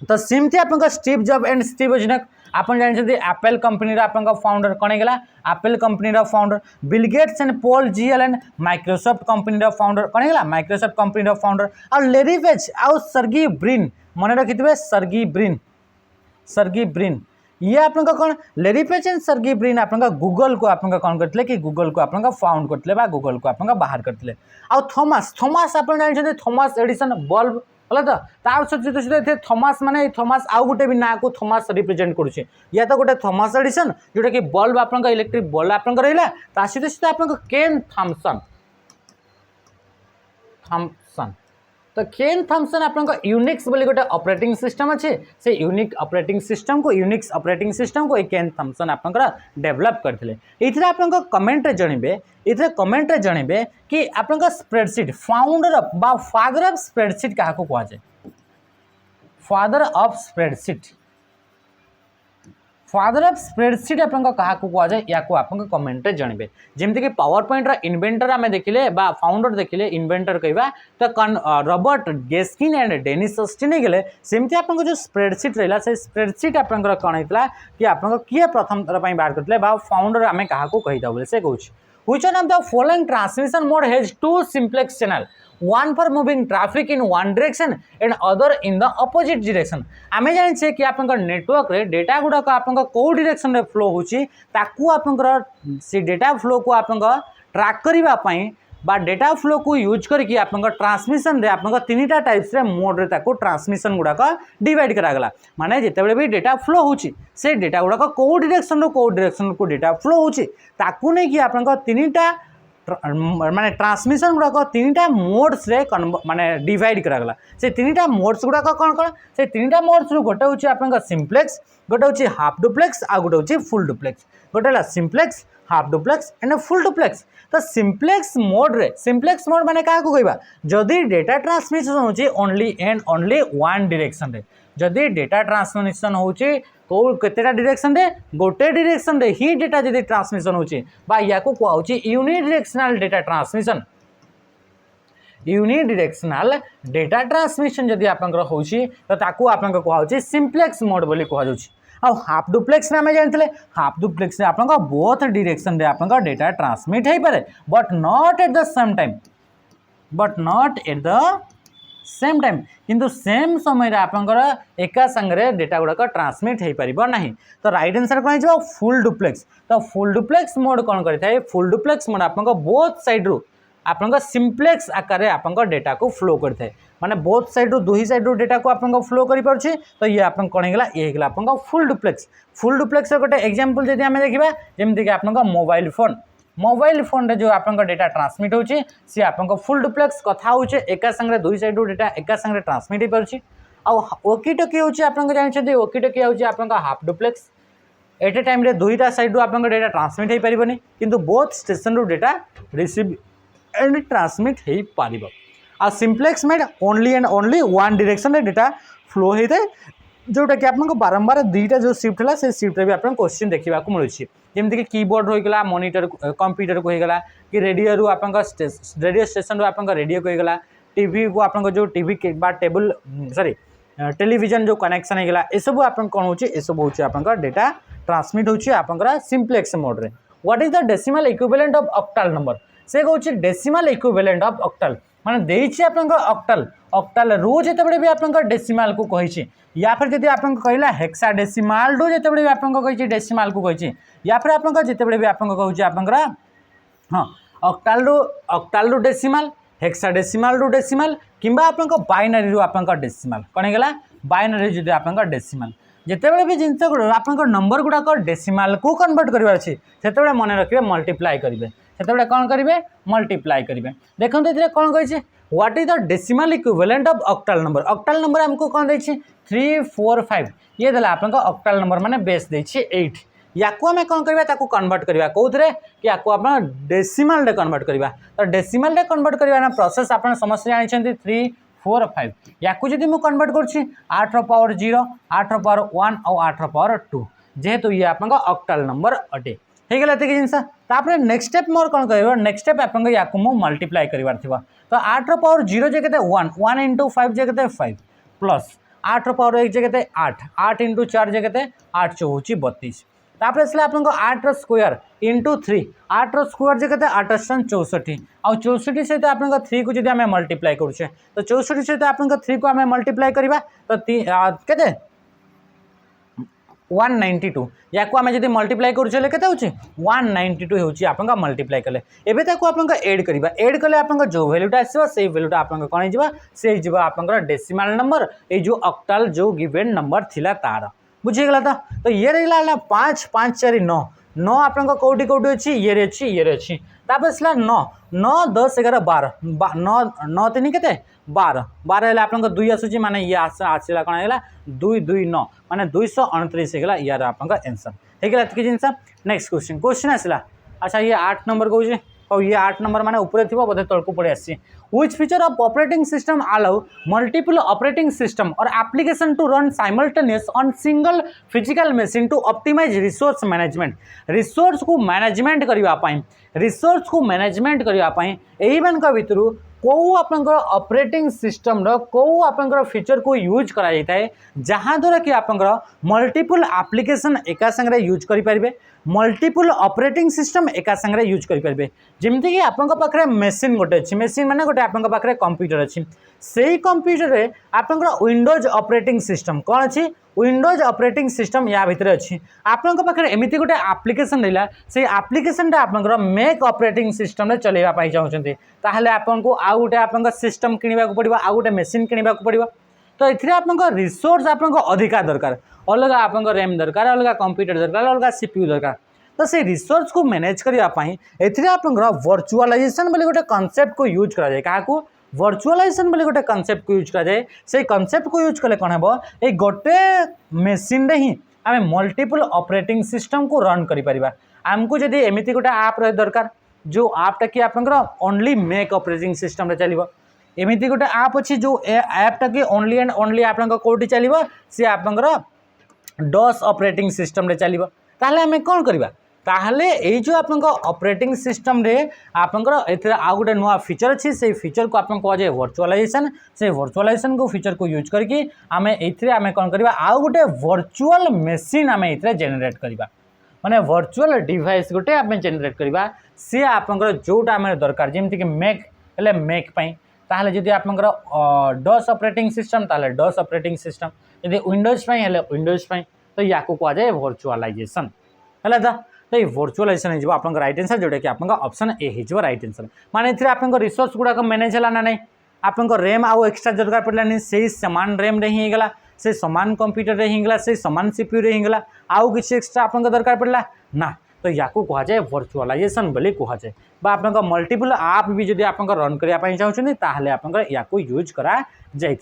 तो सेमती आप Steve Job and Steve Wozniak आप जानते एप्पल कंपनी फाउंडर कौन है Apple company founder Bill Gates and Paul G Allen Microsoft company founder कौन है माइक्रोसॉफ्ट कंपनी फाउंडर और लैरी पेज आउ सर्गी ब्रिन मन रखिथे सर्गी ब्रिन ये आप कौन लैरी पेज एंड सर्गी ब्रिन आप गूगल को आप कौन करते कि गूगल को आप फाउंड करते गूगल को आप बाहर करते आउ थॉमस आप जानते थॉमस एडिसन बल्ब है तो सहित थॉमस माने थॉमस आउ गोटे भी ना को थॉमस रिप्रेजेंट करुचे या तो गोटे थॉमस एडिसन जोटा कि बल्ब आप इलेक्ट्रिक बल्ब आप रहा सहित आप केन थॉमसन तो केन थॉमसन आप यूनिक्स बोली गोटे ऑपरेटिंग सिस्टम अच्छे से यूनिक ऑपरेटिंग सिस्टम को यूनिक्स ऑपरेटिंग सिस्टम को केन थॉमसन आप डेवलप करते ये आप कमेंट जनइबे ये कमेंट जनइबे कि आप स्प्रेडशीट फाउंडर ऑफ बा फादर ऑफ स्प्रेडशीट क्या कह जाए father of spreadsheet father of spreadsheet आप क्या कह जाए या आप कमेंट जनइबे जमीक पावर पॉइंट इन्वेंटर आम देखिले बा फाउंडर देखिले इन्वेंटर कहवा तो रॉबर्ट गेस्किन एंड डेनिस ऑस्टिन गले सेमती आप जो स्प्रेडशीट रहा से स्प्रेडशीट आप कौन होता कि आप किए प्रथम थर बाहर करते फाउंडर आम क्या कहीदा बोले से कौन Which one of the following transmission mode has two simplex channel? One for moving traffic in one direction and other in the opposite direction. आमे जाने कि आप नेटवर्क रे डेटा गुड़ाक आप कौ डायरेक्शन रे फ्लो होची ताकू आप से डेटा फ्लो को आप ट्रैक करने बा डेटा फ्लो को यूज करके आप ट्रांसमिशन रे आप तीनटा टाइप्स रे मोड रे ताको ट्रांसमिशन गुड़ाक डिवाइड करागला माने जितेबाला भी डेटा फ्लो होची से डेटा गुड़ाक कौ डायरेक्शन को डेटा फ्लो होची ताकू नहीं कि आप तीनटा माने ट्रांसमिशन गुड़ाक तीनटा मोड्स रे माने डिवाइड करागला से तीनटा मोड्स गुड़ाक कौन कौन से तीनटा मोड्स रु गोटे होची आप सिंप्लेक्स गोटे होची हाफ डुप्लेक्स आ गोटे होची फुल डुप्लेक्स गोटे हला simplex half duplex and full duplex तो सिंप्लेक्स मोड माने क्या कहवा जदि डेटा ट्रांसमिशन होची only and only one direction रे जदि डेटा ट्रांसमिशन होची तो केतेटा डायरेक्शन रे गोटे डायरेक्शन रे ही डेटा जदि ट्रांसमिशन होची बा या को कहउची unidirectional data transmission unidirectional data transmission जदि आपनकर होची तो ताकू आपनकर कहउची सिंप्लेक्स मोड बोली कहउची आ हाफ डुप्लेक्स आम जानते हाफ डुप्लेक्स आप बोथ डायरेक्शन रे आप डेटा ट्रांसमिट हो पारे but not at the same time किंतु सेम समय आपंकर एका संगे डेटा गुड़ाक ट्रांसमिट हो पार ना तो राइट आंसर कौन हो फुल डुप्लेक्स तो फुल डुप्लेक्स मोड कौन करता है फुल डुप्लेक्स मोड आप बोथ साइड रू आप सिंप्लेक्स आकार आप डेटा को फ्लो करता है माने बोथ साइड रू दुही साइड रू डेटा को आप फ्लो कर पारे तो ये आप कौन होगा ये होगा आप फुल डुप्लेक्स गोटे एग्जांपल जब आम देखा जमीक आप मोबाइल फोन रे जो आप डेटा ट्रांसमिट होची सी आप फुल डुप्लेक्स कथा होचे एका संगे दुई साइड रू डेटा एका संगे ट्रांसमिट हो पारे ओकी टोकी होची आप जानते ओकी टोकी होची आप half duplex at a time रे दुईटा साइड रू आप डेटा ट्रांसमिट हो पारबनी किंतु बोथ स्टेशन रू डेटा रिसीव एंड ट्रांसमिट हो पार आ simplex mode only and only one direction रे डेटा फ्लो होता है जोटा कि आपको बारंबार दुईटा जो शिफ्ट है से शिफ्ट भी आप क्वेश्चन देखा मिलूँ जमीक कि कीबोर्ड होगा मॉनिटर कंप्यूटर को होगा कि रेडियो रू आप रेडियो स्टेशन रू आप रेडियो को होगा टीवी को आप जो टीवी टेबल सॉरी टेलीविजन जो कनेक्शन होगा ये सब आप कौन हो सब हूँ आप डेटा ट्रांसमिट होची आप सिंप्लेक्स मोड रे what is the decimal equivalent of octal number से कहूँ डेसिमल इक्विवेलेंट ऑफ ऑक्टल माने देइछि आपन ऑक्टल रू जितेबाला भी आप डेसिमाल को कही या फिर जब आप कहला हेक्साडेसिमाल रू जितेबाला भी आप कही डेसिमाल को कही या फिर आप जितेबाला भी आप कहूँ आप हाँ ऑक्टाल रू डेसिमाल हेक्साडेसिमाल रू डेसिमाल किंबा आप बाइनरी रू आप डेसिमाल कौन होगा बाइनरी जब आप डेसिमाल जितेबाला भी जिनस आप नंबर गुड़ाक डेसिमाल को कन्वर्ट करार अच्छे से मन रखिए मल्टीप्लाई करेंगे से कौन करेंगे मल्टीप्लाई करेंगे देखो ये कौन कही what is the decimal equivalent of octal number आमको कौन देछि 3 4 5 ये देला आपन ऑक्टल नंबर माने बेस देछि 8 याकू आम कौन करवा ताकू कन्वर्ट करवा कौन कि आपको आप डेसिमल रे कन्वर्ट करवा तो डेसिमल रे कन्वर्ट करवा प्रोसेस आप समस्त जानते 3 4 5 याकू जब मुझे कन्वर्ट कर 8 रो पावर 0 8 रो पावर 1 और 8 रो पावर 2 जेहेतु ये आप ऑक्टल नंबर अटे ହେଇଗଲା ଏତିକି ଜିନିଷ। ତାପରେ ନେକ୍ସଟ ଷ୍ଟେପ୍ ମୋର କ'ଣ କରିବ, ନେକ୍ସଟ ଷ୍ଟେପ୍ ଆପଣଙ୍କ ୟାକୁ ମୁଁ ମଲ୍ଟିପ୍ଲାଏ କରିବାର ଥିବ। ତ 8 ର ପାୱାର 0 ଯେ କେତେ 1, 1 into 5 ଯେ କେତେ 5 ପ୍ଲସ୍ 8 ର ପାୱାର 1 ଯେ କେତେ 8, 8 into 4 ଯେ କେତେ 8 ଚଉ ହେଉଛି 32। तापर आसला आपन 8 रो स्क्वायर इंटू 3, 8 रो स्क्वायर जे केते 8 64 आ 64 सहित आपन 3 को जदि आमे मल्टीप्लाई करूछे तो 64 सहित आपन 3 को आमे मल्टीप्लाई करबा तो केते 192 या को आमे जदि मल्टीप्लाई करूछले केते होची 192 होची आपन मल्टीप्लाई कले। एबे ताको आपन ऐड करबा, ऐड कले आपन जो वैल्यूटा आसीबा सेही वैल्यूटा आपन कोन हिजबा से हिजबा आपन डेसिमल नंबर ए जो ऑक्टल जो गिवन नंबर थिला तार बुझीगला। तो ये रहा 5 5 4 9 9 आपन कौटी कौटी अच्छी ये अच्छी ये अच्छी तापर आसला 9 9 10 11 12 9 9 3 के 12 12 है आपन 2 आसूची माने ये आसला कौन है 2 2 9 माने 229 है यार आपन आंसर है कि जिनस। नेक्स्ट क्वेश्चन आसला अच्छा ये 8 नंबर कहूँ और ये 8 नंबर माने ऊपर थी बोधे तलक पड़े आसी which feature of operating system allow multiple operating system और application to run simultaneous on single physical machine to optimize resource management. Resource को मैनेजमेंट करने रिसोर्स को मैनेजमेंट करने यही मान भितर कौ आपंकर ऑपरेटिंग सिस्टम कौ आपंकर फीचर को यूज करा जाता है जहाँद्वारा कि आपंकर मल्टीपल एप्लीकेशन एका संगे यूज करें, मल्टीपल ऑपरेटिंग सिस्टम एका संगे यूज करें। जमती कि आपंक पाखे मेसीन गोटे अच्छी मेसीन माने गोटे आपंक पाखे कंप्यूटर अच्छी से कंप्यूटर रे आपंकर विंडोज ऑपरेटिंग सिस्टम कौन अच्छी विंडोज ऑपरेटिंग सिस्टम या भितर अच्छी आपंक पाखे एमती गोटे एप्लीकेशन रहा से एप्लीकेशन आपंकर मेक ऑपरेटिंग सिस्टम चलैया चाहते ताहले आपको आउ गोटे आप सिस्टम किणवा पड़ो आउ गोटे मेसीन किणवा पड़ो। तो ये आप रिसोर्स आपको अधिका दरकार अलग आप रैम दरकार अलग कंप्यूटर दरकार अलग सीपीयू दरकार। तो से रिसोर्स को मैनेज करने आप वर्चुअलाइजेशन बोली गोटे कॉन्सेप्ट को यूज कराए क्या वर्चुअलाइजेशन बोली गोटे कॉन्सेप्ट को यूज कराए से कॉन्सेप्ट को यूज कले कौन हम ये गोटे मेसीन रे ही आम मल्टीपल ऑपरेटिंग सिस्टम को रन करें। आमको जब एमती गोटे आप रहे दरकार जो आपटा कि आप ओनली मेक ऑपरेटिंग सिस्टम चलो एमती गोटे आप अच्छी जो ऐपटा कि ओनली एंड ओनली आप कौटी चलो सी आप डॉस ऑपरेटिंग सिस्टम चलो ताहले आम कौन करवा ताहले ये जो आप ऑपरेटिंग सिस्टम रे आपंकर आउ गोटे नुआ फीचर अच्छी से फीचर को आप कहुए वर्चुअलाइजेशन से वर्चुअलाइजेशन को फीचर को यूज करके आम ये कौन करवा आउ गोटे वर्चुअल मशीन आम ये जेनेट करवा माने वर्चुअल डिवाइस गोटे आम जेनेट करवा सी आपंकर जोटा आम दरकार जमीक मेक हेले मेक ताहले जदि आपंकर डॉस ऑपरेटिंग सिस्टम ताहले डॉस ऑपरेटिंग सिस्टम यदि विंडोज हेले विंडोज तो या कहुए वर्चुअलाइजेशन है। तो ये वर्चुअलाइजेशन हो आप राइट आंसर जोटा कि आप ऑप्शन ए हो राइट आंसर माने आप रिसोर्स गुड़ाक मैनेज है ना नहीं आप रैम आउ एक्सट्रा दरकार पड़ानी से सामान रैम रे ही गला से सामान कंप्यूटर रे ही गला से सामान सीपीयू रे ही गला आउ किसी एक्सट्रा आप दरकार पड़ला ना। तो या कहुए वर्चुअलाइजेशन बोली कहुए आप मल्टीपल आप भी जब आप रन करने चाहते ताहले आप यूज करा जाए।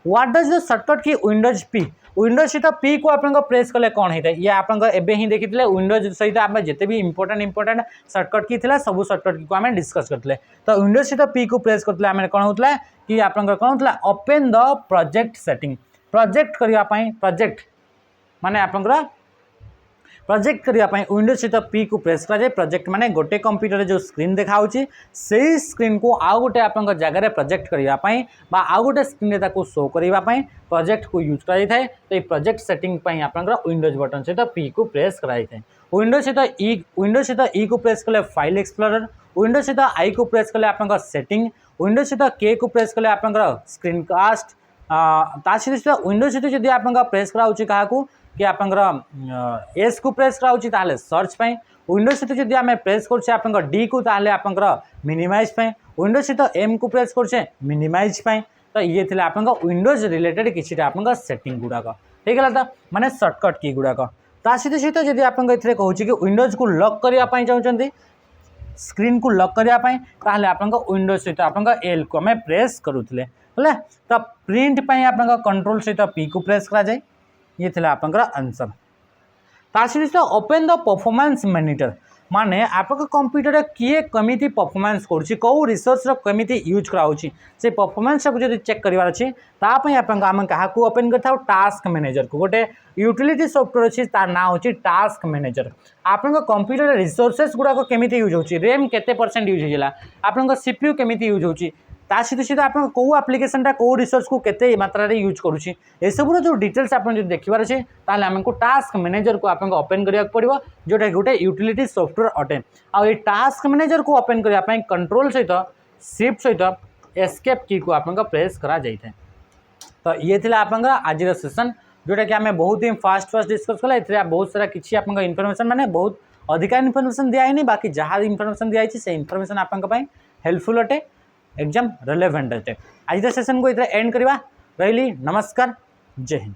व्हाट डज द शॉर्टकट की विंडोज पी विंडोज सहित पी को आप प्रेस कले कौन होता है ये आप ही देखी विंडोज सहित आप जिते भी इंपोर्टेंट शॉर्टकट की थी सब शॉर्टकट की को आम डिस्कस करते। तो विंडोज सहित पी को प्रेस करते आम कौन होता कि आप कौन होता open the project setting project करने प्रोजेक्ट माने आप प्रोजेक्ट करने विंडोज सहित पी को प्रेस कराए प्रोजेक्ट माने गोटे कंप्यूटर जो स्क्रीन देखा से स्क्रीन को आउ गोटे आप जगह प्रोजेक्ट करने आउ गोटे स्क्रीन को शो करने प्रोजेक्ट को यूज कराई था। तो ये प्रोजेक्ट सेटिंग आप विंडोज बटन सहित पी को प्रेस कराई था। विंडोज सहित ई को प्रेस कले फाइल एक्सप्लोरर विंडोज सहित आई को प्रेस कले आप सेटिंग विंडोज सहित के को प्रेस कले आप स्क्रीन कास्ट सहित विंडोज सहित जब आप प्रेस कराऊँ क्या कि आप एस को प्रेस कराऊँ ताहले सर्च विंडोज सहित जब आम प्रेस करछे आप डी को ताहले आप मिनिमाइज विंडोज सहित एम को प्रेस करछे मिनिमाइज तो ये थे आप विंडोज रिलेटेड किसी आप सेटिंग गुड़ाक होगा। तो माने शॉर्टकट की गुड़ाक सहित सहित जब आप कहूँ कि विंडोज को लॉक करने चाहते स्क्रीन को लॉक करने ताहले आप विंडोज सहित आप एल को आम प्रेस करूले है। तो प्रिंट आप कंट्रोल सहित पी को प्रेस करा जाए ये थे आप आंसर। सहित ओपन द परफॉर्मेंस मॉनिटर माने आप कंप्यूटर किए कमिटी परफॉर्मेंस करुँची कौ रिसोर्स कमिटी यूज कराऊँगी से परफॉर्मेंस को जब चेक करार अच्छे तापाई आम क्या ओपन कर टास्क मैनेजर को गोटे यूटिलिटी सॉफ्टवेयर अच्छी तार ना हूँ टास्क मैनेजर आपण कंप्यूटर रिसोर्सेस गुड़ाक केमी यूज हो रैम केते % यूज होगा आपण सीपीयू केमी यूज हो सहित सहित आप कौ आप्लिकेशनटा कौ रिसोर्स को केते मात्रा यूज करुँची एसबूर जो डिटेल्स आप देखार अच्छे ताल आमको टास्क मैनेजर को आप ओपन करा पड़ो जोटा गोटे यूटिलिटी सॉफ्टवेयर अटे आई टास्क मैनेजर को ओपन करने कंट्रोल सहित शिफ्ट सहित एस्केप की को आप प्रेस करा जाए। तो ये थी आप आज सेसन जोटा कि आम बहुत ही फास्ट डिस्कस कला ए बहुत सारा किसी आप इनफर्मेशन माने बहुत अधिका इनफर्मेशन दिखाई बाकी जहाँ इनफर्मेशन दिखाई से इनफर्मेशन आपंपाई हेल्पफुल अटे एग्जाम रिलेवेंट अटे। आज सेसन को ये एंड करवा रही। नमस्कार, जय हिंद।